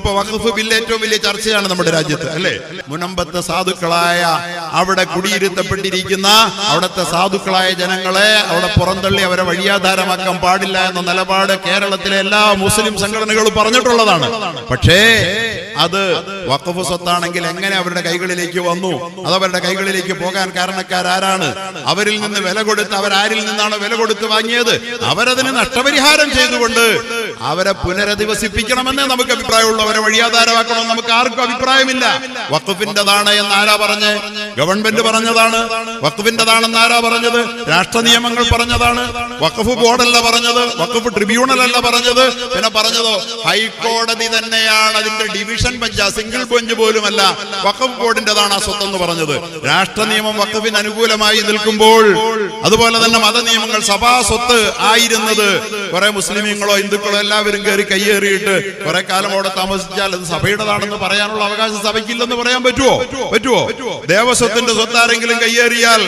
ഇന്നിപ്പോ വഖഫ് ബില്ല് ഏറ്റവും വലിയ ചർച്ചയാണ് നമ്മുടെ രാജ്യത്ത്, അല്ലെ? മുനമ്പത്തെ സാധുക്കളായ അവിടെ കുടിയിരുത്തപ്പെട്ടിരിക്കുന്ന അവിടുത്തെ സാധുക്കളായ ജനങ്ങളെ അവിടെ പുറന്തള്ളി അവരെ വഴിയാധാരമാക്കാൻ പാടില്ല എന്ന നിലപാട് കേരളത്തിലെ എല്ലാ മുസ്ലിം സംഘടനകളും പറഞ്ഞിട്ടുള്ളതാണ്. പക്ഷേ അത് വഖഫ് സ്വത്താണെങ്കിൽ എങ്ങനെ അവരുടെ കൈകളിലേക്ക് വന്നു? അത് അവരുടെ കൈകളിലേക്ക് പോകാൻ കാരണക്കാരാണ്? അവരിൽ നിന്ന് വില കൊടുത്ത് അവരാരിൽ നിന്നാണ് വില കൊടുത്ത് വാങ്ങിയത്? അവരതിന് നഷ്ടപരിഹാരം ചെയ്തുകൊണ്ട് അവരെ പുനരധിവസിപ്പിക്കണമെന്നേ നമുക്ക് അഭിപ്രായമുള്ളൂ. അവരെ വഴിയാധാരമാക്കണമെന്ന് നമുക്ക് ആർക്കും അഭിപ്രായമില്ല. വഖഫിന്റെതാണ് എന്ന് ആരാ പറഞ്ഞ്? ഗവൺമെന്റ് പറഞ്ഞതാണ്. വഖഫിന്റെതാണെന്ന് ആരാ പറഞ്ഞത്? രാഷ്ട്ര നിയമങ്ങൾ പറഞ്ഞതാണ്. വഖഫ് ബോർഡല്ല പറഞ്ഞത്, വഖഫ് ട്രിബ്യൂണൽ അല്ല പറഞ്ഞത്. പിന്നെ പറഞ്ഞതോ ഹൈക്കോടതി തന്നെയാണ്. അതിന്റെ ഡിവിഷൻ ബെഞ്ച്, സിംഗിൾ ബെഞ്ച് പോലുമല്ല വഖഫ് ബോർഡിന്റെതാണ് ആ സ്വത്തെന്ന് പറഞ്ഞത്. രാഷ്ട്ര നിയമം വഖഫിന് അനുകൂലമായി നിൽക്കുമ്പോൾ, അതുപോലെ തന്നെ മത നിയമങ്ങൾ സഭാ സ്വത്ത് ആയിരുന്നത് കുറെ മുസ്ലിമീങ്ങളോ ഹിന്ദുക്കളോ എല്ലാവരും കയറി കയ്യേറിയിട്ട് കുറെ കാലം അവിടെ താമസിച്ചാൽ അത് സഭയുടേതാണെന്ന് പറയാനുള്ള അവകാശം സഭയ്ക്കില്ലെന്ന് പറയാൻ പറ്റുമോ? ദേവസ്വത്തിന്റെ സ്വത്താരെങ്കിലും കയ്യേറിയാൽ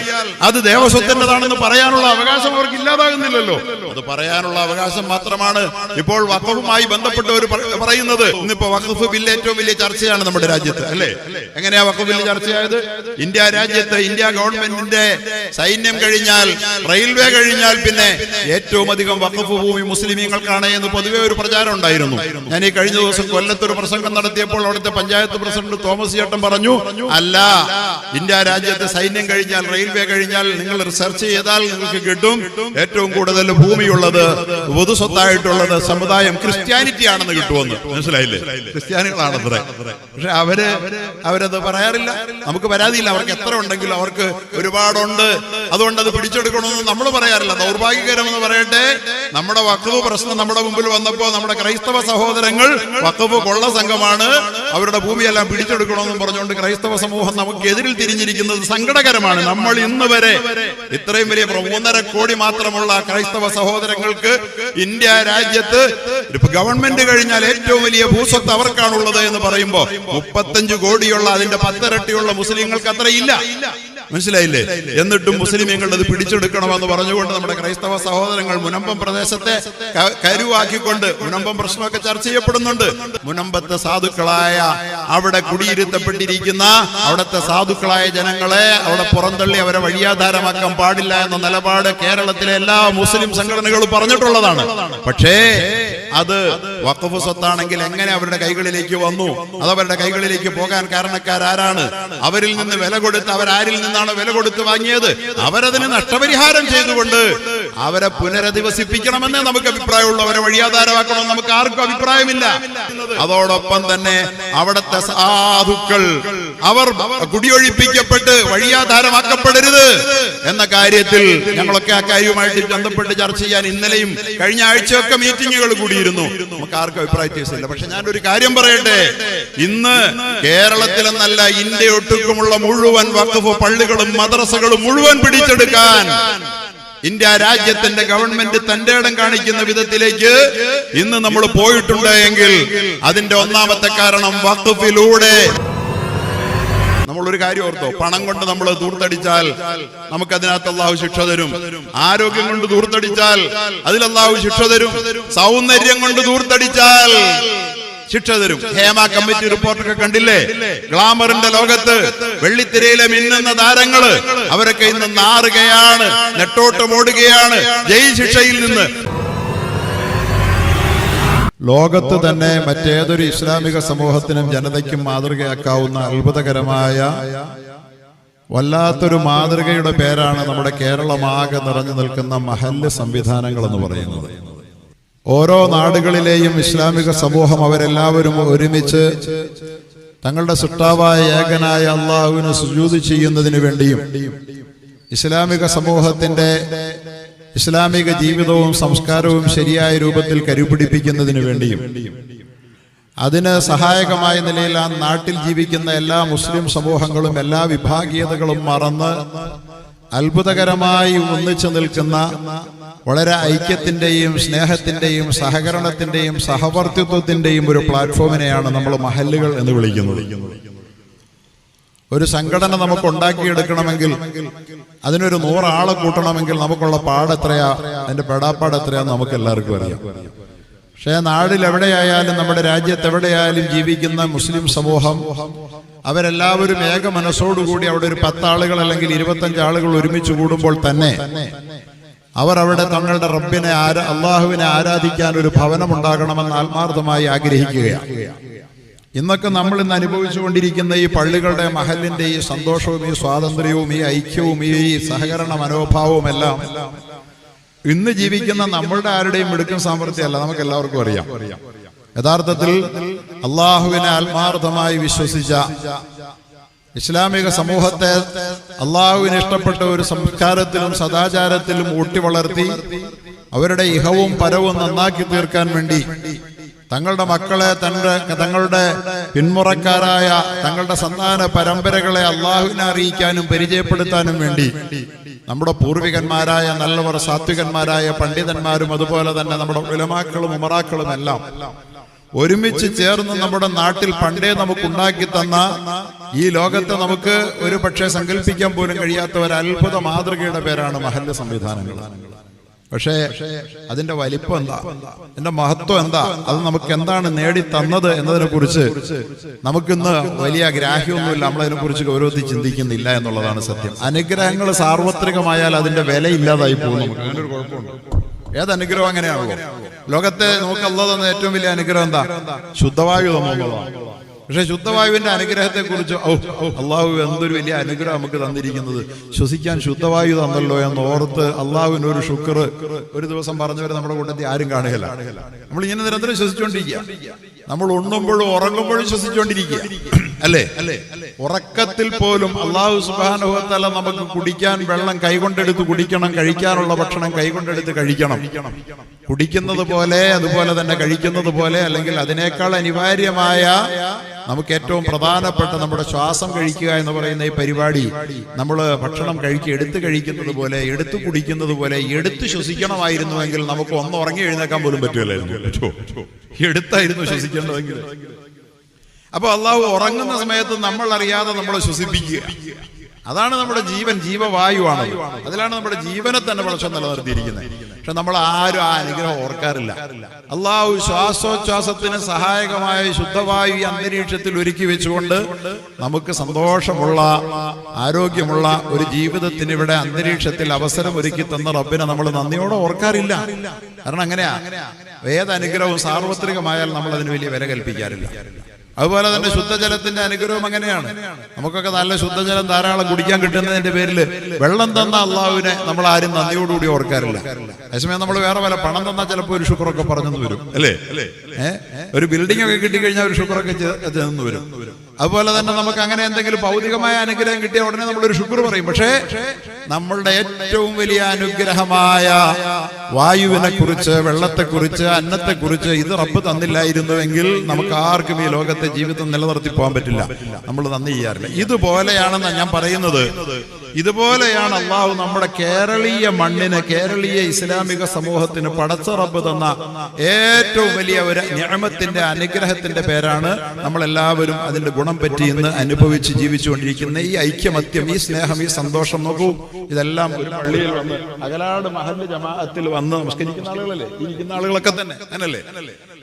അത് ദേവസ്വത്തിൻ്റെതാണെന്ന് പറയാനുള്ള അവകാശം അവർക്ക് ഇല്ലാതാകുന്നില്ലല്ലോ. അത് പറയാനുള്ള അവകാശം മാത്രമാണ് ഇപ്പോൾ വഖഫുമായി ബന്ധപ്പെട്ടവർ പറയുന്നത്. ഇന്നിപ്പോ വഖഫ് ബില്ല് ഏറ്റവും വലിയ ചർച്ചയാണ് നമ്മുടെ രാജ്യത്ത്, അല്ലെ? എങ്ങനെയാ വഖഫ് ബില്ല് ചർച്ചയായത്? ഇന്ത്യ രാജ്യത്ത് ഇന്ത്യ ഗവൺമെന്റിന്റെ സൈന്യം കഴിഞ്ഞാൽ, റെയിൽവേ കഴിഞ്ഞാൽ പിന്നെ ഏറ്റവും അധികം വഖഫ് ഭൂമി മുസ്ലിമീങ്ങൾക്കാണ് എന്ന് പൊതുവെ ഒരു പ്രചാരം ഉണ്ടായിരുന്നു. ഞാൻ ഈ കഴിഞ്ഞ ദിവസം കൊല്ലത്തൊരു പ്രസംഗം നടത്തിയപ്പോൾ അവിടുത്തെ പഞ്ചായത്ത് പ്രസിഡന്റ് തോമസ് ചേട്ടൻ പറഞ്ഞു, അല്ല, ഇന്ത്യ രാജ്യത്ത് സൈന്യം കഴിഞ്ഞാൽ, റെയിൽവേ കഴിഞ്ഞാൽ നിങ്ങൾ റിസർച്ച് ചെയ്താൽ നിങ്ങൾക്ക് കിട്ടും ഏറ്റവും കൂടുതൽ ഭൂമിയുള്ളത്, പൊതു സ്വത്തായിട്ടുള്ളത് സമുദായം ക്രിസ്ത്യാനിറ്റി ആണെന്ന് കിട്ടുമെന്ന്. മനസ്സിലായില്ലേ? ക്രിസ്ത്യാനികളാണത്രേ. പക്ഷെ അവരത് പറയാറില്ല. നമുക്ക് പരാതിയില്ല, അവർക്ക് എത്ര ഉണ്ടെങ്കിലും അവർക്ക് ഒരുപാടുണ്ട്, അതുകൊണ്ട് അത് പിടിച്ചെടുക്കണമെന്ന് നമ്മൾ പറയാറില്ല. ദൗർഭാഗ്യകരമെന്ന് പറയട്ടെ, നമ്മുടെ വഖഫ് പ്രശ്നം നമ്മുടെ മുമ്പിൽ വന്നപ്പോ നമ്മുടെ ക്രൈസ്തവ സഹോദരങ്ങൾ വഖഫ് കൊള്ള സംഘമാണ്, അവരുടെ ഭൂമിയെല്ലാം പിടിച്ചെടുക്കണമെന്നും പറഞ്ഞുകൊണ്ട് ക്രൈസ്തവ സമൂഹം നമുക്കെതിരിൽ തിരിഞ്ഞിരിക്കുന്നത് സങ്കടകരമാണ്. നമ്മൾ ഇന്ന് വരെ ഇത്രയും വലിയ 3.5 കോടി മാത്രമുള്ള ക്രൈസ്തവ സഹോദരങ്ങൾക്ക് ഇന്ത്യ രാജ്യത്ത് ഗവൺമെന്റ് കഴിഞ്ഞാൽ ഏറ്റവും വലിയ ഭൂസ്വത്ത് അവർക്കാണുള്ളത് എന്ന് പറയുമ്പോ 35 കോടിയുള്ള അതിന്റെ 10 ഇരട്ടിയുള്ള മുസ്ലിങ്ങൾക്ക് അത്ര ഇല്ല. മനസ്സിലായില്ലേ? എന്നിട്ടും മുസ്ലിമീങ്ങൾ അത് പിടിച്ചെടുക്കണമെന്ന് പറഞ്ഞുകൊണ്ട് നമ്മുടെ ക്രൈസ്തവ സഹോദരങ്ങൾ മുനമ്പം പ്രദേശത്തെ കരുവാക്കിക്കൊണ്ട് മുനമ്പം പ്രശ്നമൊക്കെ ചർച്ച ചെയ്യപ്പെടുന്നുണ്ട്. മുനമ്പത്തെ സാധുക്കളായ അവിടെ കുടിയിരുത്തപ്പെട്ടിരിക്കുന്ന അവിടുത്തെ സാധുക്കളായ ജനങ്ങളെ അവിടെ പുറന്തള്ളി അവരെ വഴിയാധാരമാക്കാൻ പാടില്ല എന്ന നിലപാട് കേരളത്തിലെ എല്ലാ മുസ്ലിം സംഘടനകളും പറഞ്ഞിട്ടുള്ളതാണ്. പക്ഷേ അത് വഖഫ് സ്വത്താണെങ്കിൽ എങ്ങനെ അവരുടെ കൈകളിലേക്ക് വന്നു? അത് അവരുടെ കൈകളിലേക്ക് പോകാൻ കാരണക്കാരാണ്? അവരിൽ നിന്ന് വില കൊടുത്ത് അവരാരിൽ നിന്നാണ് വില കൊടുത്ത് വാങ്ങിയത്? അവരതിന് നഷ്ടപരിഹാരം ചെയ്തുകൊണ്ട് അവരെ പുനരധിവസിപ്പിക്കണമെന്നേ നമുക്ക് അഭിപ്രായമുള്ളൂ. അവരെ വഴിയാധാരമാക്കണമെന്ന് നമുക്ക് ആർക്കും അഭിപ്രായമില്ല. അതോടൊപ്പം തന്നെ അവിടുത്തെ സാധുക്കൾ അവർ കുടിയൊഴിപ്പിക്കപ്പെട്ട് വഴിയാധാരമാക്കപ്പെടരുത് എന്ന കാര്യത്തിൽ ഞങ്ങളൊക്കെ ആ കാര്യവുമായിട്ട് ബന്ധപ്പെട്ട് ചർച്ച ചെയ്യാൻ ഇന്നലെയും കഴിഞ്ഞ ആഴ്ചയൊക്കെ മീറ്റിങ്ങുകൾ കൂടിയിരുന്നു. നമുക്ക് ആർക്കും അഭിപ്രായ വ്യത്യാസമില്ല. പക്ഷെ ഞാനൊരു കാര്യം പറയട്ടെ, ഇന്ന് കേരളത്തിലെന്നല്ല ഇന്ത്യ ഒട്ടുക്കുമുള്ള മുഴുവൻ വഖഫ് പള്ളികളും മദ്രസകളും മുഴുവൻ പിടിച്ചെടുക്കാൻ ഇന്ത്യ രാജ്യത്തിന്റെ ഗവൺമെന്റ് തന്റെ ഇടം കാണിക്കുന്ന വിധത്തിലേക്ക് ഇന്ന് നമ്മൾ പോയിട്ടുണ്ട് എങ്കിൽ അതിന്റെ ഒന്നാമത്തെ കാരണം വഖഫിലൂടെ. നമ്മളൊരു കാര്യം ഓർത്തോ, പണം കൊണ്ട് നമ്മൾ ദൂർത്തടിച്ചാൽ നമുക്കതിനകത്ത് അല്ലാഹു ശിക്ഷ തരും. ആരോഗ്യം കൊണ്ട് ദൂർത്തടിച്ചാൽ അതിൽ അല്ലാഹു ശിക്ഷ തരും. സൗന്ദര്യം കൊണ്ട് ദൂർത്തടിച്ചാൽ ശിക്ഷ തരും. ഹേമ കമ്മിറ്റി റിപ്പോർട്ടൊക്കെ കണ്ടില്ലേ? ഗ്ലാമറിന്റെ ലോകത്ത് വെള്ളിത്തിരയിലെ മിന്നുന്ന താരങ്ങള് അവരൊക്കെ ഇന്ന് നാറുകയാണ്, നെട്ടോട്ടമോടുകയാണ് ജയിൽ ശിക്ഷയിൽ നിന്ന്. ലോകത്ത് തന്നെ മറ്റേതൊരു ഇസ്ലാമിക സമൂഹത്തിനും ജനതയ്ക്കും മാതൃകയാക്കാവുന്ന അത്ഭുതകരമായ വല്ലാത്തൊരു മാതൃകയുടെ പേരാണ് നമ്മുടെ കേരളമാകെ നിറഞ്ഞു നിൽക്കുന്ന മഹല്ല് സംവിധാനങ്ങൾ എന്ന് പറയുന്നത്. ഓരോ നാടുകളിലെയും ഇസ്ലാമിക സമൂഹം അവരെല്ലാവരും ഒരുമിച്ച് തങ്ങളുടെ സൃഷ്ടാവായ ഏകനായ അള്ളാഹുവിന് സുജൂദ് ചെയ്യുന്നതിന് വേണ്ടിയും ഇസ്ലാമിക സമൂഹത്തിന്റെ ഇസ്ലാമിക ജീവിതവും സംസ്കാരവും ശരിയായ രൂപത്തിൽ കരുപിടിപ്പിക്കുന്നതിന് വേണ്ടിയും അതിന് സഹായകമായ നിലയിൽ ആ നാട്ടിൽ ജീവിക്കുന്ന എല്ലാ മുസ്ലിം സമൂഹങ്ങളും എല്ലാ വിഭാഗീയതകളും മറന്ന് അത്ഭുതകരമായി ഒന്നിച്ചു നിൽക്കുന്ന വളരെ ഐക്യത്തിന്റെയും സ്നേഹത്തിന്റെയും സഹകരണത്തിന്റെയും സഹവർത്തിത്വത്തിന്റെയും ഒരു പ്ലാറ്റ്ഫോമിനെയാണ് നമ്മൾ മഹല്ലുകൾ എന്ന് വിളിക്കുന്നത്. ഒരു സംഘടന നമുക്ക് ഉണ്ടാക്കിയെടുക്കണമെങ്കിൽ അതിനൊരു 100 ആളെ കൂട്ടണമെങ്കിൽ നമുക്കുള്ള പാട് എത്രയാ, അതിന്റെ പെടാപ്പാട് എത്രയാന്ന് നമുക്ക് എല്ലാവർക്കും അറിയാം. പക്ഷേ നാടിൽ എവിടെയായാലും നമ്മുടെ രാജ്യത്ത് എവിടെയായാലും ജീവിക്കുന്ന മുസ്ലിം സമൂഹം അവരെല്ലാവരും ഏക മനസ്സോടുകൂടി അവിടെ ഒരു 10 ആളുകൾ അല്ലെങ്കിൽ 25 ആളുകൾ ഒരുമിച്ച് കൂടുമ്പോൾ തന്നെ അവർ അവിടെ തങ്ങളുടെ റബ്ബിനെ അള്ളാഹുവിനെ ആരാധിക്കാൻ ഒരു ഭവനം ഉണ്ടാകണമെന്ന് ആത്മാർത്ഥമായി ആഗ്രഹിക്കുകയാണ്. ഇന്നൊക്കെ നമ്മൾ ഇന്ന് അനുഭവിച്ചുകൊണ്ടിരിക്കുന്ന ഈ പള്ളികളുടെ മഹലിന്റെ ഈ സന്തോഷവും ഈ സ്വാതന്ത്ര്യവും ഈ ഐക്യവും ഈ സഹകരണ മനോഭാവവും എല്ലാം ഇന്ന് ജീവിക്കുന്ന നമ്മളുടെ ആരുടെയും മിടുക്കും സാമർത്ഥ്യമല്ല, നമുക്ക് എല്ലാവർക്കും അറിയാം. യഥാർത്ഥത്തിൽ അള്ളാഹുവിനെ ആത്മാർത്ഥമായി വിശ്വസിച്ച ഇസ്ലാമിക സമൂഹത്തെ അള്ളാഹുവിന് ഇഷ്ടപ്പെട്ട ഒരു സംസ്കാരത്തിലും സദാചാരത്തിലും ഊട്ടി വളർത്തി അവരുടെ ഇഹവും പരവും നന്നാക്കി തീർക്കാൻ വേണ്ടി തങ്ങളുടെ മക്കളെ തങ്ങളുടെ പിന്മുറക്കാരായ തങ്ങളുടെ സന്താന പരമ്പരകളെ അള്ളാഹുവിനെ അറിയിക്കാനും പരിചയപ്പെടുത്താനും വേണ്ടി നമ്മുടെ പൂർവികന്മാരായ നല്ലവർ സാത്വികന്മാരായ പണ്ഡിതന്മാരും അതുപോലെ തന്നെ നമ്മുടെ ഉലമാക്കളും ഉമറാക്കളും എല്ലാം ഒരുമിച്ച് ചേർന്ന് നമ്മുടെ നാട്ടിൽ പണ്ടേ നമുക്ക് ഉണ്ടാക്കി തന്ന ഈ ലോകത്തെ നമുക്ക് ഒരു പക്ഷേ സങ്കല്പിക്കാൻ പോലും കഴിയാത്ത ഒരു അത്ഭുത മാതൃകയുടെ പേരാണ് മഹല്ല് സംവിധാനങ്ങൾ. പക്ഷേ അതിന്റെ വലിപ്പം എന്താ, അതിന്റെ മഹത്വം എന്താ, അത് നമുക്ക് എന്താണ് നേടി തന്നത് എന്നതിനെ കുറിച്ച് നമുക്കിന്ന് വലിയ ഗ്രാഹ്യമൊന്നുമില്ല, നമ്മളതിനെ കുറിച്ച് ഗൗരവത്തിൽ ചിന്തിക്കുന്നില്ല എന്നുള്ളതാണ് സത്യം. അനുഗ്രഹങ്ങൾ സാർവത്രികമായാൽ അതിന്റെ വില ഇല്ലാതായി പോകും. നമുക്ക് അങ്ങനെ ഒരു കുഴപ്പമുണ്ട്. ഏത് അനുഗ്രഹം അങ്ങനെയാണല്ലോ. ലോകത്തെ നമുക്ക് അല്ലാഹ് തന്ന ഏറ്റവും വലിയ അനുഗ്രഹം എന്താ? ശുദ്ധവായു തന്നുള്ളതാണ്. പക്ഷെ ശുദ്ധവായുവിന്റെ അനുഗ്രഹത്തെ കുറിച്ച് അള്ളാഹു എന്തൊരു വലിയ അനുഗ്രഹം നമുക്ക് തന്നിരിക്കുന്നത്, ശ്വസിക്കാൻ ശുദ്ധവായു തന്നല്ലോ എന്ന് ഓർത്ത് അള്ളാഹുവിന് ഒരു ശുക്ർ ഒരു ദിവസം പറഞ്ഞവരെ നമ്മുടെ കൂട്ടത്തിൽ ആരും കാണുകയില്ല. നമ്മൾ ഇങ്ങനെ നിരന്തരം ശ്വസിച്ചുകൊണ്ടിരിക്കുക, നമ്മൾ ഉണ്ണുമ്പോഴും ഉറങ്ങുമ്പോഴും ശ്വസിച്ചുകൊണ്ടിരിക്കുക, അല്ലേ? ഉറക്കത്തിൽ പോലും അള്ളാഹു സുബ്ഹാനഹു വ തആല നമുക്ക് കുടിക്കാൻ വെള്ളം കൈകൊണ്ടെടുത്ത് കുടിക്കണം, കഴിക്കാനുള്ള ഭക്ഷണം കൈകൊണ്ടെടുത്ത് കഴിക്കണം. കുടിക്കുന്നത് പോലെ അതുപോലെ തന്നെ കഴിക്കുന്നത് പോലെ അല്ലെങ്കിൽ അതിനേക്കാൾ അനിവാര്യമായ നമുക്ക് ഏറ്റവും പ്രധാനപ്പെട്ട നമ്മുടെ ശ്വാസം കഴിക്കുക എന്ന് പറയുന്ന ഈ പരിപാടി നമ്മൾ ഭക്ഷണം എടുത്ത് കഴിക്കുന്നത് പോലെ എടുത്തു കുടിക്കുന്നത് പോലെ എടുത്ത് ശ്വസിക്കണമായിരുന്നുവെങ്കിൽ നമുക്ക് ഒന്ന് ഉറങ്ങി എഴുന്നേക്കാൻ പോലും പറ്റുമല്ലായിരുന്നു. എടുത്തായിരുന്നു ശ്വസിക്കേണ്ടതെങ്കിൽ. അപ്പൊ അള്ളാഹു ഉറങ്ങുന്ന സമയത്ത് നമ്മൾ അറിയാതെ നമ്മളെ ശ്വസിപ്പിക്കുക. അതാണ് നമ്മുടെ ജീവൻ, ജീവവായുവാണ്. അതിലാണ് നമ്മുടെ ജീവനെ തന്നെ പടച്ചോൻ നിലനിർത്തിയിരിക്കുന്നത്. പക്ഷെ നമ്മൾ ആരും ആ അനുഗ്രഹം ഓർക്കാറില്ല. അള്ളാഹു ശ്വാസോച്ഛ്വാസത്തിന് സഹായകമായ ശുദ്ധവായു ഈ അന്തരീക്ഷത്തിൽ ഒരുക്കി വെച്ചുകൊണ്ട് നമുക്ക് സന്തോഷമുള്ള ആരോഗ്യമുള്ള ഒരു ജീവിതത്തിന് ഇവിടെ അന്തരീക്ഷത്തിൽ അവസരം ഒരുക്കി തന്ന റബ്ബിനെ നമ്മൾ നന്ദിയോടെ ഓർക്കാറില്ല. കാരണം അങ്ങനെയാ, ഏത് അനുഗ്രഹവും സാർവത്രികമായാൽ നമ്മൾ അതിന് വലിയ വില കൽപ്പിക്കാറില്ല. അതുപോലെ തന്നെ ശുദ്ധജലത്തിന്റെ അനുഗ്രഹം അങ്ങനെയാണ്. നമുക്കൊക്കെ നല്ല ശുദ്ധജലം ധാരാളം കുടിക്കാൻ കിട്ടുന്നതിന്റെ പേരിൽ വെള്ളം തന്ന അള്ളാഹുവിനെ നമ്മൾ ആരും നന്ദിയോടുകൂടി ഓർക്കാറില്ല. അതേസമയം നമ്മൾ വേറെ പല പണം തന്നാൽ ചിലപ്പോൾ ഒരു ശുക്രൊക്കെ പറഞ്ഞു വരും, അല്ലേ? ഒരു ബിൽഡിംഗ് ഒക്കെ കിട്ടിക്കഴിഞ്ഞാൽ ഒരു ശുക്രൊക്കെ ചെന്ന് വരും. അതുപോലെ തന്നെ നമുക്ക് അങ്ങനെ എന്തെങ്കിലും ഭൗതികമായ അനുഗ്രഹം കിട്ടിയ ഉടനെ നമ്മളൊരു ശുക്ർ പറയും. പക്ഷേ നമ്മളുടെ ഏറ്റവും വലിയ അനുഗ്രഹമായ വായുവിനെ കുറിച്ച്, വെള്ളത്തെക്കുറിച്ച്, അന്നത്തെക്കുറിച്ച് ഇത് റബ്ബ് തന്നില്ലായിരുന്നുവെങ്കിൽ നമുക്ക് ആർക്കും ഈ ലോകത്തെ ജീവിതം നിലനിർത്തി പോകാൻ പറ്റില്ല. നമ്മൾ നന്ദി ചെയ്യാറില്ല. ഇതുപോലെയാണെന്ന് ഞാൻ പറയുന്നത്. ഇതുപോലെയാണ് അള്ളാഹു നമ്മുടെ കേരളീയ മണ്ണിന്, കേരളീയ ഇസ്ലാമിക സമൂഹത്തിന് പടച്ച റബ്ബ് തന്ന ഏറ്റവും വലിയ ഒരു നിഅമത്തിന്റെ അനുഗ്രഹത്തിന്റെ പേരാണ് നമ്മളെല്ലാവരും അതിന്റെ ഗുണം പറ്റി ഇന്ന് അനുഭവിച്ച് ജീവിച്ചുകൊണ്ടിരിക്കുന്ന ഈ ഐക്യമത്യം, ഈ സ്നേഹം, ഈ സന്തോഷം. നോക്കൂ, ഇതെല്ലാം ഒരു പള്ളിയിൽ വന്ന് അകലാട് മഹല്ല് ജമാഅത്തിൽ വന്ന് നമസ്കരിക്കുന്ന ആളുകളല്ലേ, ഇരിക്കുന്ന ആളുകളൊക്കെ തന്നെ അങ്ങനല്ലേ?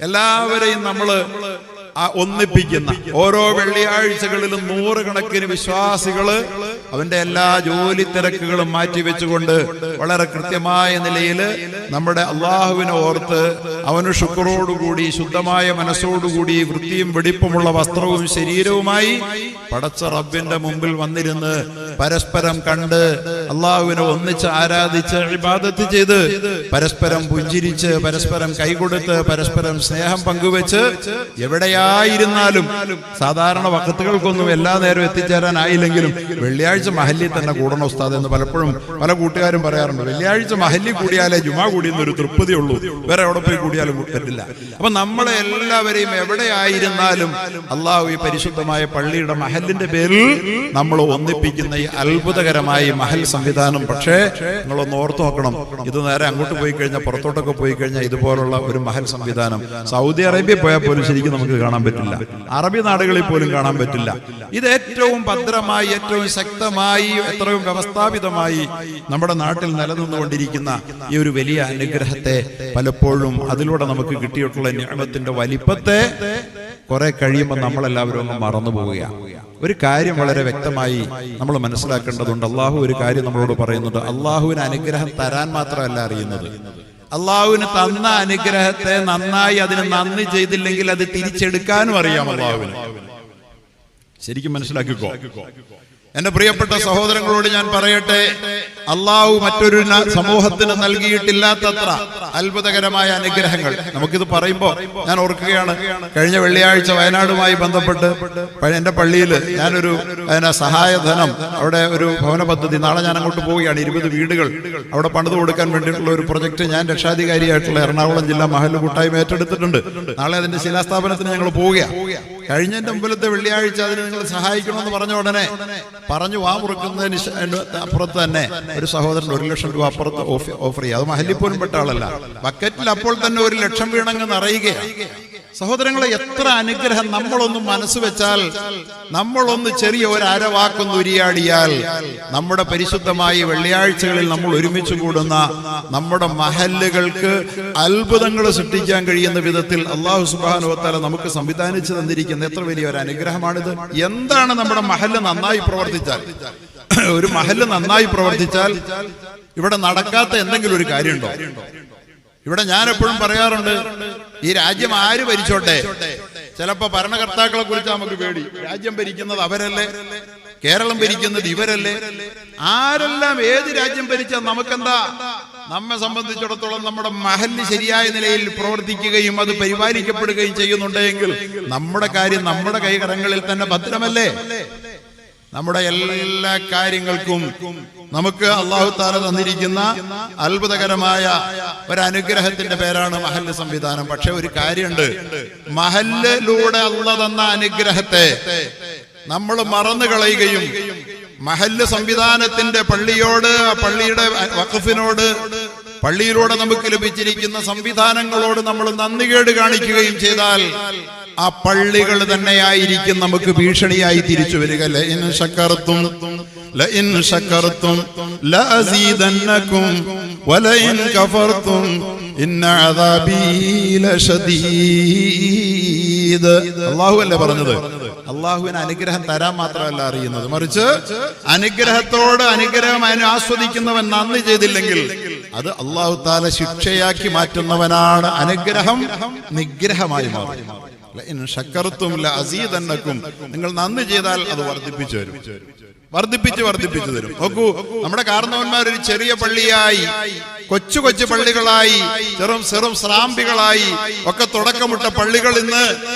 എല്ലാവരെയും നമ്മള് ഒന്നിപ്പിക്കുന്ന ഓരോ വെള്ളിയാഴ്ചകളിലും നൂറുകണക്കിന് വിശ്വാസികള് അവന്റെ എല്ലാ ജോലി തിരക്കുകളും മാറ്റിവെച്ചുകൊണ്ട് വളരെ കൃത്യമായ നിലയിൽ നമ്മുടെ അള്ളാഹുവിനെ ഓർത്ത് അവന് ശുക്രോടുകൂടി ശുദ്ധമായ മനസ്സോടുകൂടി വൃത്തിയും വെടിപ്പുമുള്ള വസ്ത്രവും ശരീരവുമായി പടച്ച റബ്ബിന്റെ മുമ്പിൽ വന്നിരുന്ന് പരസ്പരം കണ്ട് അള്ളാഹുവിനെ ഒന്നിച്ച് ആരാധിച്ച് ഇബാദത്ത് ചെയ്ത് പരസ്പരം പുഞ്ചിരിച്ച് പരസ്പരം കൈകൊടുത്ത് പരസ്പരം സ്നേഹം പങ്കുവെച്ച് എവിടെയായിരുന്നാലും സാധാരണ വഖത്തുകൾക്കൊന്നും എല്ലാ നേരവും എത്തിച്ചേരാനായില്ലെങ്കിലും വെള്ളിയാഴ്ച മഹല്ലി തന്നെ കൂടണം ഉസ്താദ് എന്ന് പലപ്പോഴും പല കൂട്ടുകാരും പറയാറുണ്ട്. വെള്ളിയാഴ്ച മഹല്ലി കൂടിയാലേ ജുമാ കൂടിയെന്നൊരു തൃപ്തിയുള്ളൂ, വേറെ എവിടെ പോയി കൂടിയാലും പറ്റില്ല. അപ്പൊ നമ്മളെ എല്ലാവരെയും എവിടെയായിരുന്നാലും അള്ളാഹു ഈ പരിശുദ്ധമായ പള്ളിയുടെ മഹല്ലിന്റെ പേരിൽ നമ്മൾ ഒന്നിപ്പിക്കുന്ന ഈ അത്ഭുതകരമായ മഹൽ സംവിധാനം. പക്ഷേ നിങ്ങളൊന്ന് ഓർത്തു നോക്കണം, ഇത് നേരെ അങ്ങോട്ട് പോയി കഴിഞ്ഞാൽ, പുറത്തോട്ടൊക്കെ പോയി കഴിഞ്ഞാൽ ഇതുപോലുള്ള ഒരു മഹൽ സംവിധാനം സൗദി അറേബ്യ പോയാൽ പോലും ശരിക്കും നമുക്ക് കാണാൻ പറ്റില്ല, അറബി നാടുകളിൽ പോലും കാണാൻ പറ്റില്ല. ഇത് ഏറ്റവും ഭദ്രമായി, ഏറ്റവും ശക്തമായി, എത്രയും വ്യവസ്ഥാപിതമായി നമ്മുടെ നാട്ടിൽ നിലനിന്നുകൊണ്ടിരിക്കുന്ന ഈ ഒരു വലിയ അനുഗ്രഹത്തെ പലപ്പോഴും അതിലൂടെ നമുക്ക് കിട്ടിയിട്ടുള്ള നിഅമത്തിന്റെ വലിപ്പത്തെ കുറെ കഴിയുമ്പോൾ നമ്മളെല്ലാവരും ഒന്ന് മറന്നു പോവുകയാണ്. ഒരു കാര്യം വളരെ വ്യക്തമായി നമ്മൾ മനസ്സിലാക്കേണ്ടതുണ്ട്. അള്ളാഹു ഒരു കാര്യം നമ്മളോട് പറയുന്നുണ്ട്. അള്ളാഹുവിന് അനുഗ്രഹം തരാൻ മാത്രമല്ല അറിയുന്നത്, അള്ളാഹുവിന് തന്ന അനുഗ്രഹത്തെ നന്നായി അതിന് നന്ദി ചെയ്തില്ലെങ്കിൽ അത് തിരിച്ചെടുക്കാനും അറിയാം അള്ളാഹുവിന്. ശരിക്കും മനസ്സിലാക്കിക്കോ. എന്റെ പ്രിയപ്പെട്ട സഹോദരങ്ങളോട് ഞാൻ പറയട്ടെ, അള്ളാഹു മറ്റൊരു സമൂഹത്തിന് നൽകിയിട്ടില്ലാത്തത്ര അത്ഭുതകരമായ അനുഗ്രഹങ്ങൾ. നമുക്കിത് പറയുമ്പോ ഞാൻ ഓർക്കുകയാണ്, കഴിഞ്ഞ വെള്ളിയാഴ്ച വയനാടുമായി ബന്ധപ്പെട്ട് എന്റെ പള്ളിയിൽ ഞാനൊരു സഹായധനം, അവിടെ ഒരു ഭവന പദ്ധതി, നാളെ ഞാൻ അങ്ങോട്ട് പോവുകയാണ്. 20 വീടുകൾ അവിടെ പണിത് കൊടുക്കാൻ വേണ്ടിയിട്ടുള്ള ഒരു പ്രൊജക്ട് ഞാൻ രക്ഷാധികാരിയായിട്ടുള്ള എറണാകുളം ജില്ലാ മഹല്ല് കൂട്ടായ്മ ഏറ്റെടുത്തിട്ടുണ്ട്. നാളെ അതിന്റെ ശിലാസ്ഥാപനത്തിന് ഞങ്ങൾ പോവുകയാണ്. കഴിഞ്ഞ മുമ്പിലത്തെ വെള്ളിയാഴ്ച അതിന് നിങ്ങൾ സഹായിക്കണമെന്ന് പറഞ്ഞ ഉടനെ പറഞ്ഞു വാമുറുക്കുന്നതിന് അപ്പുറത്ത് തന്നെ ഒരു സഹോദരൻ 1 ലക്ഷം രൂപ അപ്പുറത്ത് ഓഫർ ചെയ്യുക. അത് മഹല്ലിൽ പോലും പെട്ട ആളല്ല. ബക്കറ്റിൽ അപ്പോൾ തന്നെ 1 ലക്ഷം വീണങ്ങ് നിറയുകയാണ്. സഹോദരങ്ങളെ, എത്ര അനുഗ്രഹം! നമ്മളൊന്ന് മനസ്സ് വെച്ചാൽ, നമ്മളൊന്ന് ചെറിയ ഒരു അരവാക്കൊന്ന് ഉരിയാടിയാൽ, നമ്മുടെ പരിശുദ്ധമായ വെള്ളിയാഴ്ചകളിൽ നമ്മൾ ഒരുമിച്ച് കൂടുന്ന നമ്മുടെ മഹല്ലുകൾക്ക് അത്ഭുതങ്ങൾ സൃഷ്ടിക്കാൻ കഴിയുന്ന വിധത്തിൽ അല്ലാഹു സുബ്ഹാനഹു വ തആല നമുക്ക് സംവിധാനിച്ചു തന്നിരിക്കുന്ന എത്ര വലിയ ഒരു അനുഗ്രഹമാണിത്. എന്താണ് നമ്മുടെ മഹല്ല് നന്നായി പ്രവർത്തിച്ചാൽ, ഒരു മഹല്ല് നന്നായി പ്രവർത്തിച്ചാൽ ഇവിടെ നടക്കാത്ത എന്തെങ്കിലും ഒരു കാര്യമുണ്ടോ? ഇവിടെ ഞാൻ എപ്പോഴും പറയാറുണ്ട്, ഈ രാജ്യം ആര് ഭരിച്ചോട്ടെ, ചിലപ്പോ ഭരണകർത്താക്കളെ കുറിച്ച് നമുക്ക് പേടി. രാജ്യം ഭരിക്കുന്നത് അവരല്ലേ, കേരളം ഭരിക്കുന്നത് ഇവരല്ലേ, ആരെല്ലാം ഏത് രാജ്യം ഭരിച്ചാൽ നമുക്കെന്താ? നമ്മെ സംബന്ധിച്ചിടത്തോളം നമ്മുടെ മഹല്ല് ശരിയായ നിലയിൽ പ്രവർത്തിക്കുകയും അത് പരിപാലിക്കപ്പെടുകയും ചെയ്യുന്നുണ്ടെങ്കിൽ നമ്മുടെ കാര്യം നമ്മുടെ കൈകരങ്ങളിൽ തന്നെ ഭദ്രമല്ലേ? നമ്മുടെ എല്ലാ കാര്യങ്ങൾക്കും നമുക്ക് അല്ലാഹു തആല തന്നിരിക്കുന്ന അത്ഭുതകരമായ ഒരു അനുഗ്രഹത്തിന്റെ പേരാണ് മഹല്ല് സംവിധാനം. പക്ഷെ ഒരു കാര്യമുണ്ട്, മഹല്ലിലൂടെ അല്ലാഹു തന്ന അനുഗ്രഹത്തെ നമ്മൾ മറന്നു കളയുകയും മഹല്ല് സംവിധാനത്തിന്റെ പള്ളിയോട്, പള്ളിയുടെ വഖഫിനോട്, പള്ളിയിലൂടെ നമുക്ക് ലഭിച്ചിരിക്കുന്ന സംവിധാനങ്ങളോട് നമ്മൾ നന്ദികേട് കാണിക്കുകയും ചെയ്താൽ ആ പള്ളികൾ തന്നെയായിരിക്കും നമുക്ക് ഭീഷണിയായി തിരിച്ചു വരിക. ലഇൻ ശക്കർതും ലഅസീദന്നകും വലഇൻ കഫർതും ഇന്ന അദാബി ലശദീദ്. അല്ലാഹു അല്ലേ പറഞ്ഞത്? അള്ളാഹുവിന് അനുഗ്രഹം തരാൻ മാത്രമല്ല അറിയുന്നത്, മറിച്ച് അനുഗ്രഹത്തോട് അനുഗ്രഹം ആസ്വദിക്കുന്നവൻ നന്ദി ചെയ്തില്ലെങ്കിൽ അത് അല്ലാഹു തആല ശിക്ഷയാക്കി മാറ്റുന്നവനാണ്. അനുഗ്രഹം നിഗ്രഹമായി മാറും. നിങ്ങൾ നന്ദി ചെയ്താൽ അത് വർദ്ധിപ്പിച്ചു വരും, വർദ്ധിപ്പിച്ചു തരും. നോക്കൂ, നമ്മുടെ കാരണവന്മാർ ഒരു ചെറിയ പള്ളിയായി, കൊച്ചു കൊച്ചു പള്ളികളായി, ചെറും സ്രാമ്പികളായി ഒക്കെ തുടക്കമിട്ട പള്ളികൾ ഇന്ന്